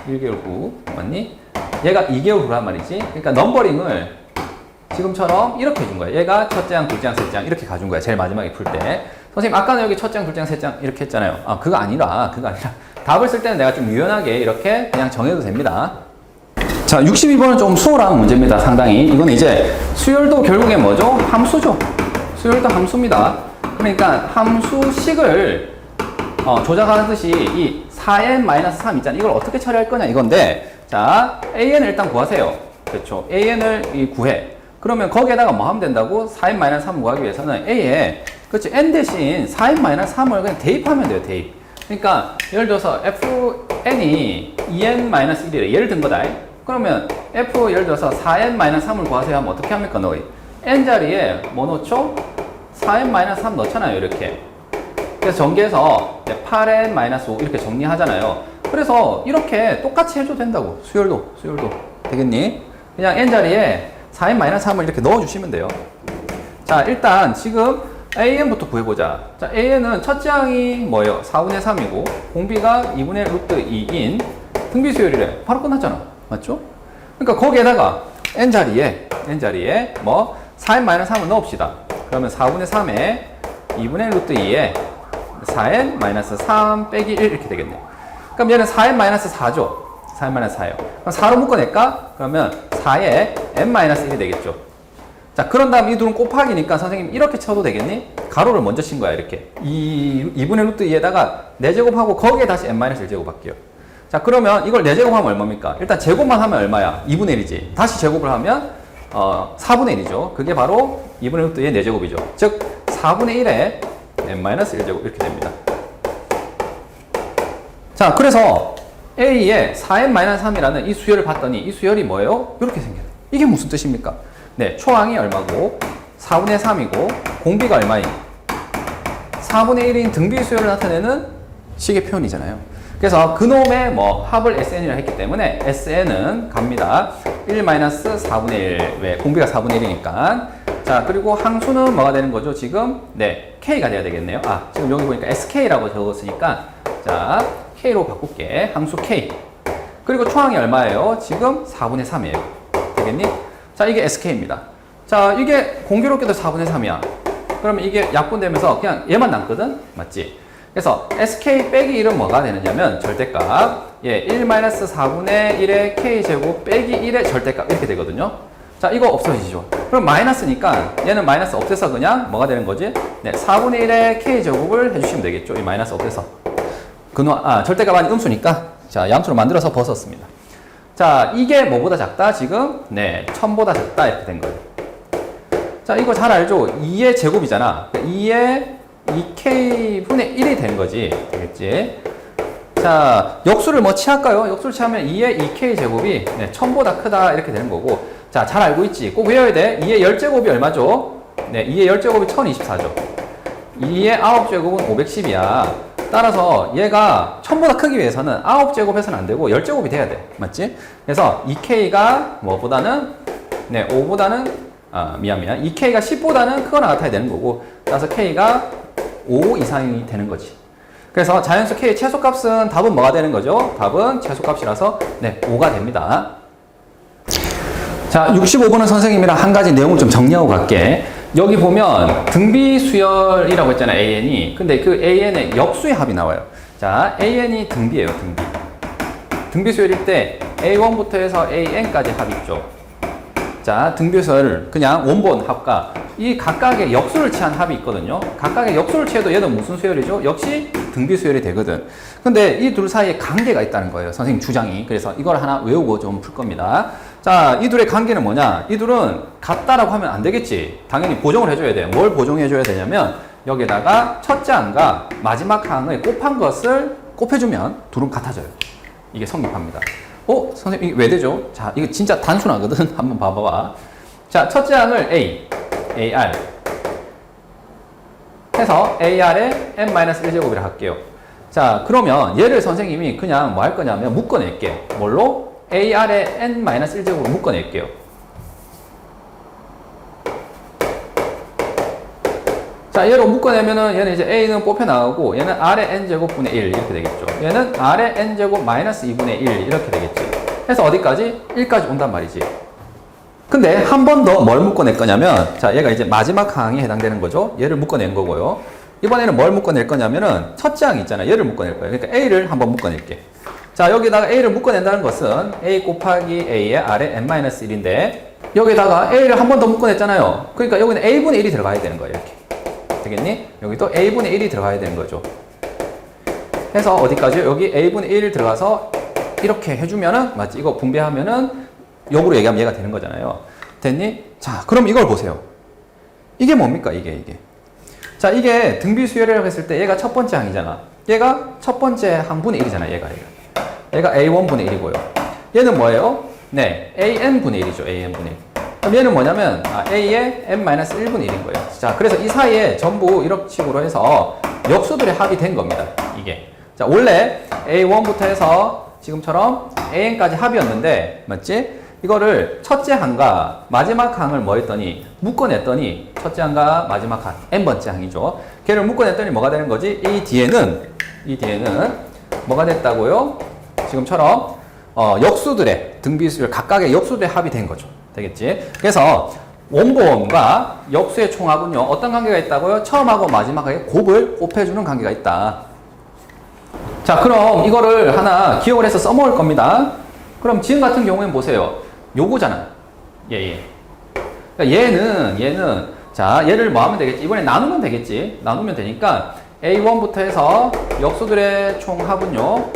1개월 후. 맞니? 얘가 2개월 후란 말이지. 그러니까 넘버링을 지금처럼 이렇게 해준 거야. 얘가 첫째 항, 둘째 항, 셋째 항 이렇게 가준 거야. 제일 마지막에 풀 때. 선생님 아까는 여기 첫째 항, 둘째 항, 셋째 항 이렇게 했잖아요. 그거 아니라 답을 쓸 때는 내가 좀 유연하게 이렇게 그냥 정해도 됩니다. 자, 62번은 좀 수월한 문제입니다. 상당히. 이건 이제 수열도 결국에 뭐죠? 함수죠. 수열도 함수입니다. 그러니까 함수식을 조작하듯이 이 4n-3 있잖아요. 이걸 어떻게 처리할 거냐 이건데, 자, an을 일단 구하세요. 그렇죠. an을 구해. 그러면 거기에다가 뭐 하면 된다고? 4n-3을 구하기 위해서는 a에, 그렇지, n 대신 4n-3을 그냥 대입하면 돼요. 대입. 그러니까 예를 들어서 fn이 2n-1이래. 예를 든 거다. 그러면 f 예를 들어서 4n-3을 구하세요 하면 어떻게 합니까? 너희 n 자리에 뭐 넣죠? 4n-3 넣잖아요. 이렇게. 그래서 전개해서 8n-5 이렇게 정리하잖아요. 그래서 이렇게 똑같이 해줘도 된다고. 수열도 되겠니? 그냥 n 자리에 4n-3을 이렇게 넣어주시면 돼요. 자, 일단 지금 an부터 구해보자. 자, an은 첫째 항이 뭐예요? 4분의 3이고 공비가 2분의 루트 2인 등비 수열이래. 바로 끝났잖아. 맞죠? 그러니까 거기에다가 n 자리에 뭐 4n-3을 넣읍시다. 그러면 4분의 3에 2분의 루트 2에 4n-3 빼기 1 이렇게 되겠네. 그럼 얘는 4n-4죠. 4n-4예요. 그럼 4로 묶어낼까? 그러면 4에 n-1이 되겠죠. 자, 그런 다음 이 둘은 곱하기니까 선생님 이렇게 쳐도 되겠니? 가로를 먼저 친 거야, 이렇게. 2분의 루트 2에다가 4제곱하고 거기에 다시 n-1제곱 할게요. 자, 그러면 이걸 4제곱하면 얼마입니까? 일단 제곱만 하면 얼마야? 2분의 1이지. 다시 제곱을 하면 4분의 1이죠. 그게 바로 2분의 1도 얘 4제곱이죠. 즉 4분의 1에 n-1제곱 이렇게 됩니다. 자, 그래서 A의 4n-3이라는 이 수열을 봤더니 이 수열이 뭐예요? 이렇게 생겨요. 이게 무슨 뜻입니까? 네, 초항이 얼마고 4분의 3이고 공비가 얼마인? 4분의 1인 등비 수열을 나타내는 식의 표현이잖아요. 그래서 그놈의 합을 SN이라 했기 때문에 SN은 갑니다. 1-4분의 1. 왜? 공비가 4분의 1이니까. 자, 그리고 항수는 뭐가 되는 거죠? 지금, 네, K가 돼야 되겠네요. 아, 지금 여기 보니까 SK라고 적었으니까, 자, K로 바꿀게. 항수 K. 그리고 초항이 얼마예요? 지금 4분의 3이에요. 되겠니? 자, 이게 SK입니다. 자, 이게 공교롭게도 4분의 3이야. 그러면 이게 약분되면서 그냥 얘만 남거든? 맞지? 그래서 SK 빼기 1은 뭐가 되느냐면 절대값. 예, 1-4분의 1의 K제곱 빼기 1의 절대값 이렇게 되거든요. 자, 이거 없어지죠. 그럼 마이너스니까 얘는 마이너스 없애서 그냥 뭐가 되는 거지? 네, 4분의 1의 K제곱을 해주시면 되겠죠. 이 마이너스 없애서. 절대값 아닌 음수니까. 자, 양수로 만들어서 벗었습니다. 자, 이게 뭐보다 작다? 지금? 네, 1000보다 작다. 이렇게 된 거예요. 자, 이거 잘 알죠? 2의 제곱이잖아. 2의 2K분의 1이 된 거지. 되겠지? 자, 역수를 취할까요? 역수를 취하면 2의 2K 제곱이 1000보다 크다. 이렇게 되는 거고. 자, 잘 알고 있지? 꼭 외워야 돼. 2의 10제곱이 얼마죠? 네, 2의 10제곱이 1024죠. 2의 9제곱은 510이야. 따라서 얘가 1000보다 크기 위해서는 9제곱해서는 안 되고 10제곱이 돼야 돼. 맞지? 그래서 2K가 뭐보다는, 네, 5보다는, 미안. 2K가 10보다는 크거나 같아야 되는 거고. 따라서 K가 5 이상이 되는 거지. 그래서 자연수 K의 최소값은 답은 뭐가 되는 거죠? 답은 최소값이라서, 네, 5가 됩니다. 자, 65번은 선생님이랑 한 가지 내용을 좀 정리하고 갈게. 여기 보면 등비 수열이라고 했잖아요, AN이. 근데 그 AN의 역수의 합이 나와요. 자, AN이 등비예요, 등비. 등비 수열일 때 A1부터 해서 AN까지 합이 있죠. 자, 등비 수열, 그냥 원본 합과 이 각각의 역수를 취한 합이 있거든요. 각각의 역수를 취해도 얘는 무슨 수열이죠? 역시 등비 수열이 되거든. 근데 이 둘 사이에 관계가 있다는 거예요, 선생님 주장이. 그래서 이걸 하나 외우고 좀 풀 겁니다. 자, 이 둘의 관계는 뭐냐? 이 둘은 같다라고 하면 안 되겠지. 당연히 보정을 해줘야 돼요. 뭘 보정해줘야 되냐면 여기에다가 첫째 항과 마지막 항을 곱한 것을 곱해주면 둘은 같아져요. 이게 성립합니다. 선생님, 이게 왜 되죠? 자, 이거 진짜 단순하거든. 한번 봐봐. 자, 첫째 항을 A, AR 해서 AR에 n-1제곱이라 할게요. 자, 그러면 얘를 선생님이 그냥 뭐 할 거냐면 묶어낼게. 뭘로? AR에 n-1제곱으로 묶어낼게요. 자, 얘로 묶어내면은 얘는 이제 A는 뽑혀나가고 얘는 R의 n제곱분의 1 이렇게 되겠죠. 얘는 R의 n제곱 마이너스 2분의 1 이렇게 되겠지. 해서 어디까지? 1까지 온단 말이지. 근데 한 번 더 뭘 묶어낼 거냐면, 자, 얘가 이제 마지막 항에 해당되는 거죠. 얘를 묶어낸 거고요. 이번에는 뭘 묶어낼 거냐면은 첫째 항이 있잖아. 얘를 묶어낼 거예요. 그러니까 A를 한번 묶어낼게. 자, 여기다가 A를 묶어낸다는 것은 A 곱하기 A의 R의 n-1인데 여기다가 A를 한 번 더 묶어냈잖아요. 그러니까 여기는 A분의 1이 들어가야 되는 거예요. 이렇게. 되겠니? 여기 또 A분의 1이 들어가야 되는 거죠. 해서 어디까지요? 여기 A분의 1 들어가서 이렇게 해주면은, 맞지? 이거 분배하면은 역으로 얘기하면 얘가 되는 거잖아요. 됐니? 자, 그럼 이걸 보세요. 이게 뭡니까? 이게. 자, 이게 등비 수열이라고 했을 때 얘가 첫 번째 항이잖아. 얘가 첫 번째 항분의 1이잖아. 얘가 A1분의 1이고요. 얘는 뭐예요? 네, AN분의 1이죠. AN분의 1. 그럼 얘는 뭐냐면 A의 n-1분의 1인 거예요. 자, 그래서 이 사이에 전부 이런 식으로 해서 역수들의 합이 된 겁니다. 이게. 자, 원래 A1부터 해서 지금처럼 AN까지 합이었는데, 맞지? 이거를 첫째 항과 마지막 항을 뭐 했더니 묶어냈더니 첫째 항과 마지막 항, n번째 항이죠. 걔를 묶어냈더니 뭐가 되는 거지? 이 뒤에는 뭐가 됐다고요? 지금처럼 역수들의 등비수열 각각의 역수들의 합이 된 거죠. 되겠지? 그래서 원본과 역수의 총합은요, 어떤 관계가 있다고요? 처음하고 마지막하게 곱을 곱해주는 관계가 있다. 자, 그럼 이거를 하나 기억을 해서 써먹을 겁니다. 그럼 지금 같은 경우에는 보세요. 요거잖아. 그러니까 얘는 자, 얘를 뭐 하면 되겠지? 이번에 나누면 되겠지? 나누면 되니까 A1부터 해서 역수들의 총합은요,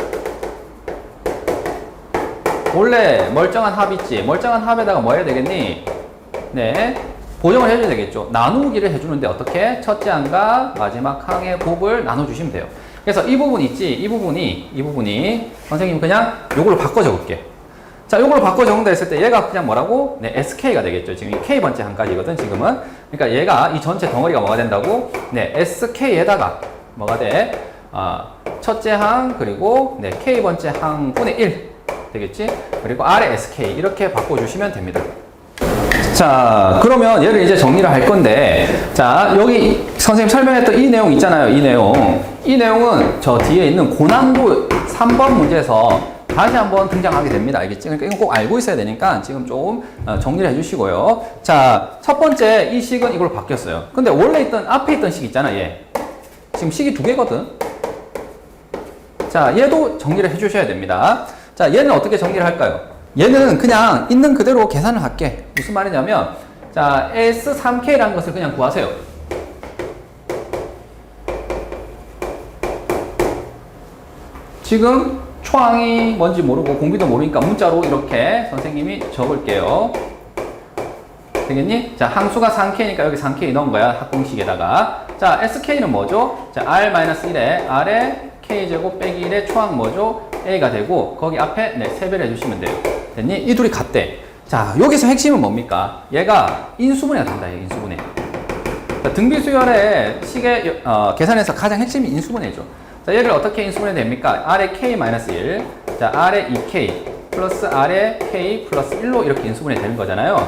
원래 멀쩡한 합 있지. 멀쩡한 합에다가 뭐 해야 되겠니? 네. 보정을 해줘야 되겠죠. 나누기를 해주는데 어떻게? 첫째 항과 마지막 항의 곱을 나눠주시면 돼요. 그래서 이 부분 있지? 이 부분이 선생님이 그냥 요걸로 바꿔 적을게. 자, 요걸로 바꿔 적는다 했을 때 얘가 그냥 뭐라고? 네, SK가 되겠죠. 지금 이 K번째 항까지거든, 지금은. 그러니까 얘가 이 전체 덩어리가 뭐가 된다고? 네, SK에다가 뭐가 돼? 첫째 항, 그리고 네, K번째 항분의 1 되겠지? 그리고 아래 SK 이렇게 바꿔주시면 됩니다. 자, 그러면 얘를 이제 정리를 할 건데, 자, 여기 선생님 설명했던 이 내용 있잖아요. 이 내용. 이 내용은 저 뒤에 있는 고난도 3번 문제에서 다시 한번 등장하게 됩니다. 알겠지? 그러니까 이건 꼭 알고 있어야 되니까 지금 좀 정리를 해주시고요. 자, 첫 번째 이 식은 이걸로 바뀌었어요. 근데 원래 있던, 앞에 있던 식 있잖아, 얘. 지금 식이 두 개거든. 자, 얘도 정리를 해주셔야 됩니다. 자, 얘는 어떻게 정리를 할까요? 얘는 그냥 있는 그대로 계산을 할게. 무슨 말이냐면, 자, S3K라는 것을 그냥 구하세요. 지금 초항이 뭔지 모르고 공비도 모르니까 문자로 이렇게 선생님이 적을게요. 되겠니? 자, 항수가 3K니까 여기 3K 넣은 거야. 합공식에다가. 자, SK는 뭐죠? 자, R-1에 R에 K제곱 빼기 1의 초항 뭐죠? A가 되고, 거기 앞에 네, 세배를 해주시면 돼요. 됐니? 이 둘이 같대. 자, 여기서 핵심은 뭡니까? 얘가 인수분해가 된다. 얘 인수분해. 자, 등비수열의 식의 계산에서 가장 핵심이 인수분해죠. 자, 얘를 어떻게 인수분해 됩니까? R에 K-1, 자, R에 2K 플러스 R에 K 플러스 1로 이렇게 인수분해 되는 거잖아요.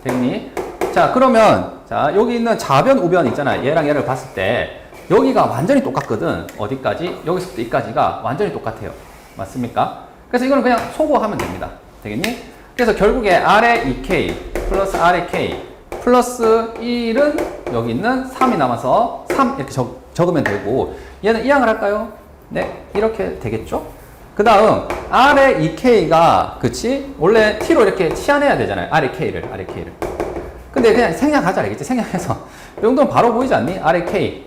됐니? 자, 그러면 자, 여기 있는 좌변, 우변 있잖아. 얘랑 얘를 봤을 때 여기가 완전히 똑같거든. 어디까지? 여기서부터 여기까지가 완전히 똑같아요. 맞습니까? 그래서 이거는 그냥 소거하면 됩니다. 되겠니? 그래서 결국에 R에 2K 플러스 R에 K 플러스 1은 여기 있는 3이 남아서 3 이렇게 적으면 되고, 얘는 이항을 할까요? 네, 이렇게 되겠죠? 그 다음 R에 2K가 그치? 원래 T로 이렇게 치환해야 되잖아요. R에 K를. 근데 그냥 생략하자. 알겠지? 생략해서 이 정도는 바로 보이지 않니? R에 K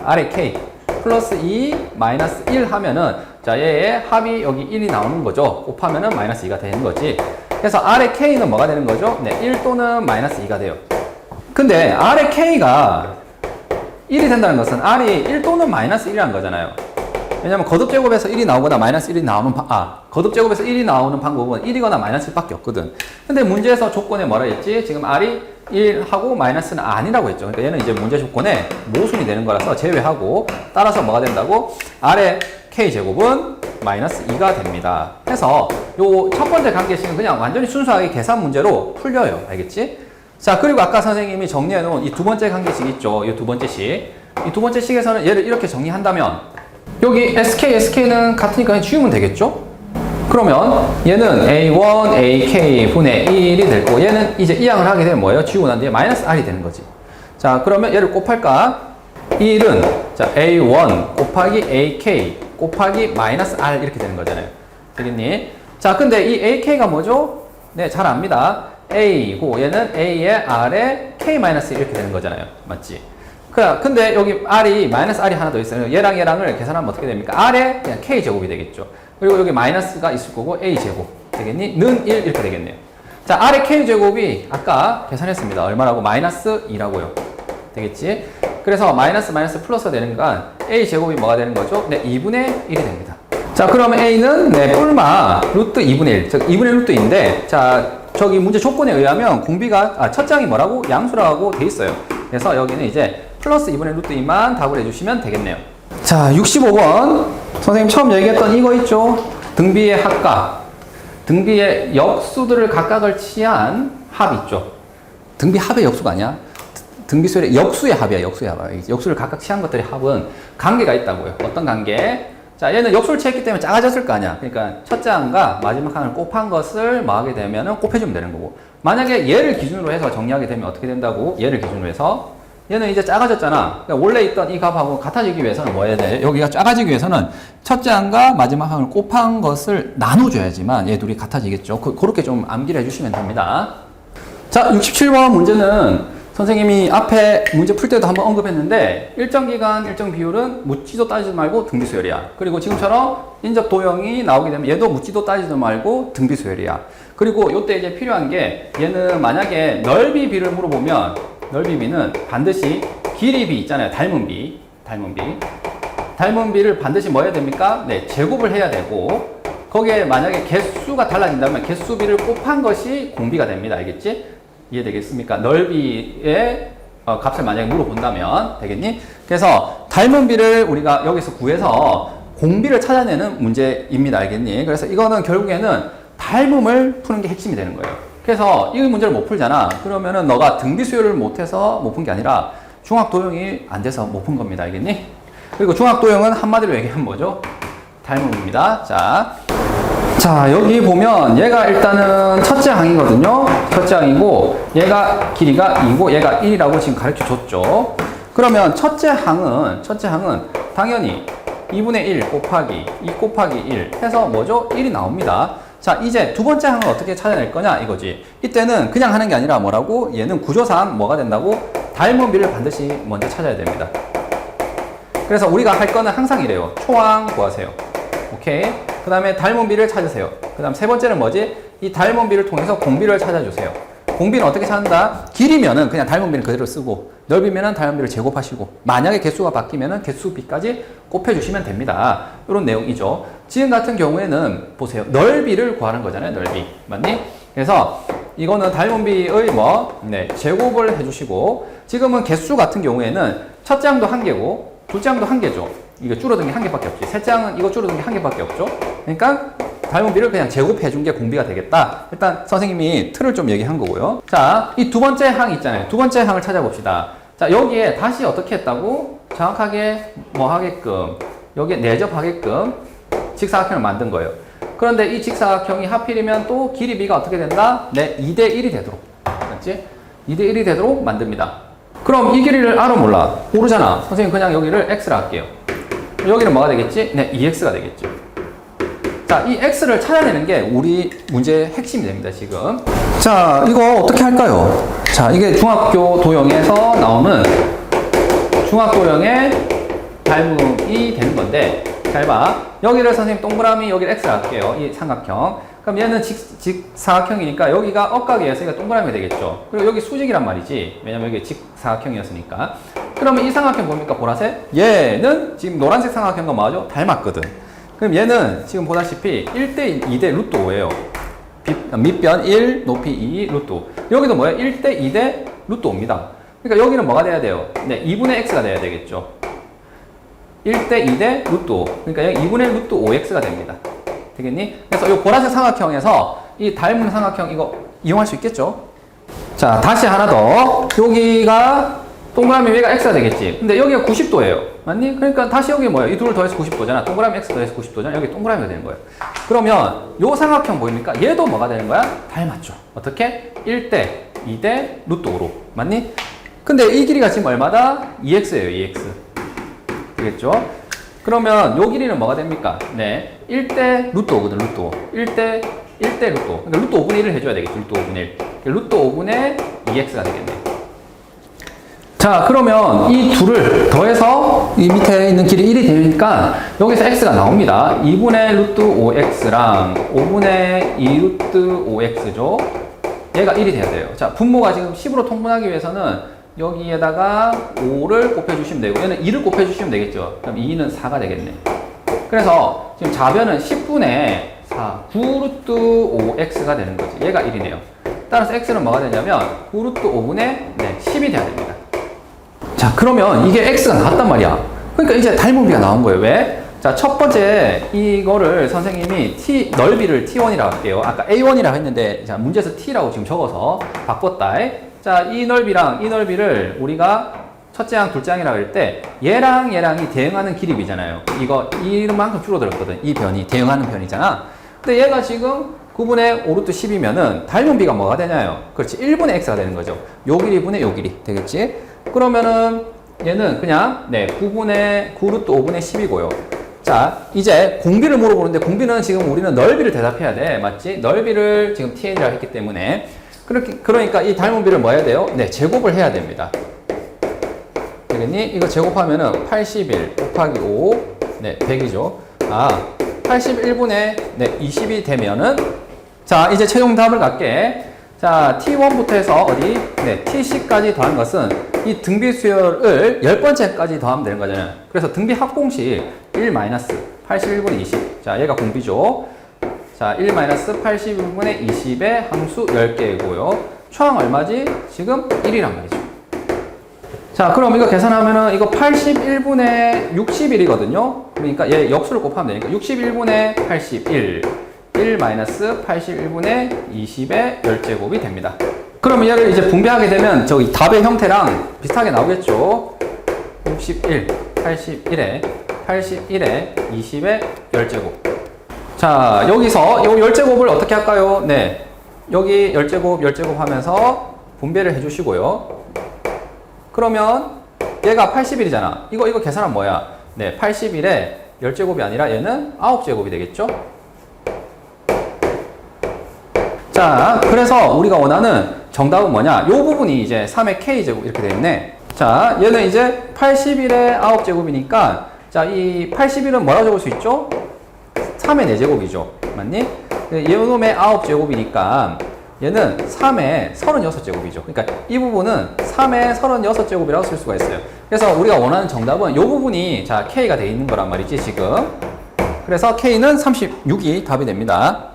R에 K 플러스 2 마이너스 1 하면은 자, 얘의 합이 여기 1이 나오는 거죠. 곱하면은 마이너스 2가 되는 거지. 그래서 R의 K는 뭐가 되는 거죠? 네, 1 또는 마이너스 2가 돼요. 근데 R의 K가 1이 된다는 것은 R이 1 또는 마이너스 1이라는 거잖아요. 왜냐면 거듭제곱에서 1이 나오거나 마이너스 1이 나오는 거듭제곱에서 1이 나오는 방법은 1이거나 마이너스 1밖에 없거든. 근데 문제에서 조건에 뭐라 했지? 지금 R이 1하고 마이너스는 아니라고 했죠. 그러니까 얘는 이제 문제 조건에 모순이 되는 거라서 제외하고, 따라서 뭐가 된다고? R의 K제곱은 마이너스 2가 됩니다. 해서 요 첫 번째 관계식은 그냥 완전히 순수하게 계산 문제로 풀려요. 알겠지? 자, 그리고 아까 선생님이 정리해 놓은 이 두 번째 관계식 있죠. 이 두 번째 식. 이 두 번째 식에서는 얘를 이렇게 정리한다면 여기 SK는 같으니까 그냥 지우면 되겠죠? 그러면 얘는 A1, AK 분의 1이 되고, 얘는 이제 이항을 하게 되면 뭐예요? 지우고 난 뒤에 마이너스 R이 되는 거지. 자, 그러면 얘를 곱할까? 1은 자, A1 곱하기 AK 곱하기 마이너스 R 이렇게 되는 거잖아요. 되겠니? 자, 근데 이 AK가 뭐죠? 네, 잘 압니다. A고 얘는 A에 R에 K 마이너스 이렇게 되는 거잖아요. 맞지? 근데 여기 R이 마이너스 R이 하나 더 있어요. 얘랑 얘랑을 계산하면 어떻게 됩니까? R에 그냥 K 제곱이 되겠죠. 그리고 여기 마이너스가 있을 거고 A 제곱 되겠니? 는 1 이렇게 되겠네요. 자, R의 K 제곱이 아까 계산했습니다. 얼마라고? 마이너스 2라고요. 되겠지? 그래서 마이너스 플러스가 되는 건 A 제곱이 뭐가 되는 거죠? 네, 2분의 1이 됩니다. 자, 그러면 A는 네, 뿔마 루트 2분의 1, 즉 2분의 루트인데, 자, 저기 문제 조건에 의하면 공비가 첫 장이 뭐라고? 양수라고 돼 있어요. 그래서 여기는 이제 플러스 2분의 루트 2만 답을 해주시면 되겠네요. 자, 65번 선생님 처음 얘기했던 이거 있죠? 등비의 합과 등비의 역수들을 각각을 취한 합 있죠? 등비 합의 역수가 아니야? 등비수열의 역수의 합이야. 역수를 각각 취한 것들의 합은 관계가 있다고요. 어떤 관계? 자, 얘는 역수를 취했기 때문에 작아졌을 거 아니야. 그러니까 첫째 항과 마지막 항을 곱한 것을 뭐 하게 되면은 곱해주면 되는 거고, 만약에 얘를 기준으로 해서 정리하게 되면 어떻게 된다고? 얘를 기준으로 해서 얘는 이제 작아졌잖아. 그러니까 원래 있던 이 값하고 같아지기 위해서는 뭐 해야 돼? 여기가 작아지기 위해서는 첫째 항과 마지막 항을 곱한 것을 나눠줘야지만 얘 둘이 같아지겠죠. 그렇게 좀 암기를 해주시면 됩니다. 자, 67번 문제는 선생님이 앞에 문제 풀 때도 한번 언급했는데 일정 기간, 일정 비율은 묻지도 따지도 말고 등비수열이야. 그리고 지금처럼 인접 도형이 나오게 되면 얘도 묻지도 따지도 말고 등비수열이야. 그리고 요때 이제 필요한 게 얘는 만약에 넓이 비를 물어보면 넓이 비는 반드시 길이 비 있잖아요. 닮은 비. 닮은 비를 반드시 뭐 해야 됩니까? 네, 제곱을 해야 되고 거기에 만약에 개수가 달라진다면 개수비를 곱한 것이 공비가 됩니다. 알겠지? 이해되겠습니까? 넓이의 값을 만약에 물어본다면 되겠니? 그래서 닮은 비를 우리가 여기서 구해서 공비를 찾아내는 문제입니다. 알겠니? 그래서 이거는 결국에는 닮음을 푸는 게 핵심이 되는 거예요. 그래서 이 문제를 못 풀잖아. 그러면은 너가 등비 수열을 못해서 못 푼 게 아니라 중학 도형이 안 돼서 못 푼 겁니다. 알겠니? 그리고 중학 도형은 한마디로 얘기하면 뭐죠? 닮음입니다. 자, 여기 보면 얘가 일단은 첫째 항이거든요. 첫째 항이고 얘가 길이가 2고 얘가 1이라고 지금 가르쳐 줬죠. 그러면 첫째 항은 당연히 2분의 1 곱하기 2 곱하기 1 해서 뭐죠? 1이 나옵니다. 자, 이제 두 번째 항은 어떻게 찾아낼 거냐 이거지. 이때는 그냥 하는 게 아니라 뭐라고? 얘는 구조상 뭐가 된다고? 닮은 비를 반드시 먼저 찾아야 됩니다. 그래서 우리가 할 거는 항상 이래요. 초항 구하세요. 오케이. 그 다음에 닮은 비를 찾으세요. 그 다음 세 번째는 뭐지? 이 닮은 비를 통해서 공비를 찾아주세요. 공비는 어떻게 찾는다? 길이면은 그냥 닮은 비를 그대로 쓰고 넓이면은 닮은 비를 제곱하시고 만약에 개수가 바뀌면은 개수비까지 곱해주시면 됩니다. 이런 내용이죠. 지금 같은 경우에는 보세요. 넓이를 구하는 거잖아요. 넓이. 맞니? 그래서 이거는 닮은 비의 제곱을 해주시고 지금은 개수 같은 경우에는 첫째 항도 1개고 둘째 항도 1개죠. 이거 줄어든 게 1개밖에 없지. 셋째 항은 이거 줄어든 게 1개밖에 없죠. 그러니까 닮은 비를 그냥 제곱해 준 게 공비가 되겠다. 일단 선생님이 틀을 좀 얘기한 거고요. 자, 이 두 번째 항 있잖아요. 두 번째 항을 찾아봅시다. 자, 여기에 다시 어떻게 했다고? 정확하게 뭐 하게끔 여기에 내접하게끔 직사각형을 만든 거예요. 그런데 이 직사각형이 하필이면 또 길이 비가 어떻게 된다? 네, 2대1이 되도록. 맞지? 2대1이 되도록 만듭니다. 그럼 이 길이를 알아 몰라? 모르잖아. 선생님 그냥 여기를 x라 할게요. 여기는 뭐가 되겠지? 네, 2x가 되겠죠. 자, 이 x를 찾아내는 게 우리 문제의 핵심이 됩니다, 지금. 자, 이거 어떻게 할까요? 자, 이게 중학교 도형에서 나오는 중학도형의 닮음이 되는 건데, 잘 봐. 여기를 선생님 동그라미, 여기를 x라 할게요. 이 삼각형. 그럼 얘는 직사각형이니까 여기가 억각이었으니까 동그라미가 되겠죠. 그리고 여기 수직이란 말이지. 왜냐면 여기 직사각형이었으니까. 그러면 이 삼각형 뭡니까? 보라색? 얘는 지금 노란색 삼각형과 뭐하죠? 닮았거든. 그럼 얘는 지금 보다시피 1대 2대 루트 5예요. 밑변 1, 높이 2, 루트 5. 여기도 뭐예요? 1대 2대 루트 5입니다. 그러니까 여기는 뭐가 돼야 돼요? 네, 2분의 x가 돼야 되겠죠. 1대 2대 루트 5. 그러니까 여기 2분의 루트 5x가 됩니다. 되겠니? 그래서 이 보라색 삼각형에서 이 닮은 삼각형 이거 이용할 수 있겠죠? 자, 다시 하나 더. 여기가 동그라미 위가 x가 되겠지. 근데 여기가 90도예요. 맞니? 그러니까 다시 여기 뭐예요? 이 둘을 더해서 90도잖아. 동그라미 x 더해서 90도잖아. 여기 동그라미가 되는 거예요. 그러면 요 삼각형 보입니까? 얘도 뭐가 되는 거야? 닮았죠. 어떻게? 1대 2대 루트 5로. 맞니? 근데 이 길이가 지금 얼마다? 2x예요. 2x. 되겠죠? 그러면 요 길이는 뭐가 됩니까? 네. 1대 루트 5거든. 루트 5. 1대 루트 5. 그러니까 루트 5분의 1을 해줘야 되겠죠. 루트 5분의 1. 루트 5분의 2x가 되겠네. 자, 그러면 이 둘을 더해서 이 밑에 있는 길이 1이 되니까 여기서 x가 나옵니다. 2분의 루트 5x랑 5분의 2 루트 5x죠. 얘가 1이 돼야 돼요. 자, 분모가 지금 10으로 통분하기 위해서는 여기에다가 5를 곱해주시면 되고 얘는 2를 곱해주시면 되겠죠. 그럼 2는 4가 되겠네. 그래서 지금 좌변은 10분의 4, 9 루트 5x가 되는 거지. 얘가 1이네요. 따라서 x는 뭐가 되냐면 9 루트 5분의 10이 돼야 됩니다. 자, 그러면 이게 x가 나왔단 말이야. 그러니까 이제 닮은 비가 나온 거예요. 왜? 자, 첫 번째 이거를 선생님이 넓이를 t1이라고 할게요. 아까 a1이라고 했는데 자, 문제에서 t라고 지금 적어서 바꿨다. 자, 이 넓이랑 이 넓이를 우리가 첫째 항, 둘째 항이라고 할 때 얘랑 얘랑이 대응하는 길이잖아요. 이거 이만큼 줄어들었거든. 이 변이 대응하는 변이잖아. 근데 얘가 지금 9분의 5 루트 10이면은 닮은 비가 뭐가 되냐요? 그렇지. 1분의 x가 되는 거죠. 요 길이분의 요 길이 되겠지? 그러면은 얘는 그냥 9 루트 5분의 10이고요. 자, 이제 공비를 물어보는데 공비는 지금 우리는 넓이를 대답해야 돼. 맞지? 넓이를 지금 tn이라고 했기 때문에 그러니까 이 닮은비를 뭐 해야 돼요? 네, 제곱을 해야 됩니다. 되겠니? 이거 제곱하면은 81 곱하기 5, 네, 100이죠. 81분의 네, 20이 되면은, 자, 이제 최종 답을 갈게. 자, T1부터 해서 어디? 네, TC까지 더한 것은 이 등비 수열을 10번째까지 더하면 되는 거잖아요. 그래서 등비 합공식 1 81분의 20. 자, 얘가 공비죠. 자, 1 81분의 20의 함수 10개이고요. 초항 얼마지? 지금 1이란 말이죠. 자, 그럼 이거 계산하면은 이거 81분의 61이거든요. 그러니까 얘 역수를 곱하면 되니까 61분의 81. 1 81분의 20의 10제곱이 됩니다. 그럼 얘를 이제 분배하게 되면 저기 답의 형태랑 비슷하게 나오겠죠. 61, 81에 20의 10제곱. 자, 여기서 이 10제곱을 어떻게 할까요? 네, 여기 10제곱 하면서 분배를 해주시고요. 그러면 얘가 81이잖아. 이거 계산하면 뭐야? 네, 81에 10제곱이 아니라 얘는 9제곱이 되겠죠? 자, 그래서 우리가 원하는 정답은 뭐냐? 이 부분이 이제 3의 K제곱 이렇게 되어 있네. 자, 얘는 이제 81의 9제곱이니까, 자, 이 81은 뭐라고 적을 수 있죠? 3의 4제곱이죠. 맞니? 얘놈의 9제곱이니까, 얘는 3의 36제곱이죠. 그러니까 이 부분은 3의 36제곱이라고 쓸 수가 있어요. 그래서 우리가 원하는 정답은 이 부분이, 자, K가 되어 있는 거란 말이지, 지금. 그래서 K는 36이 답이 됩니다.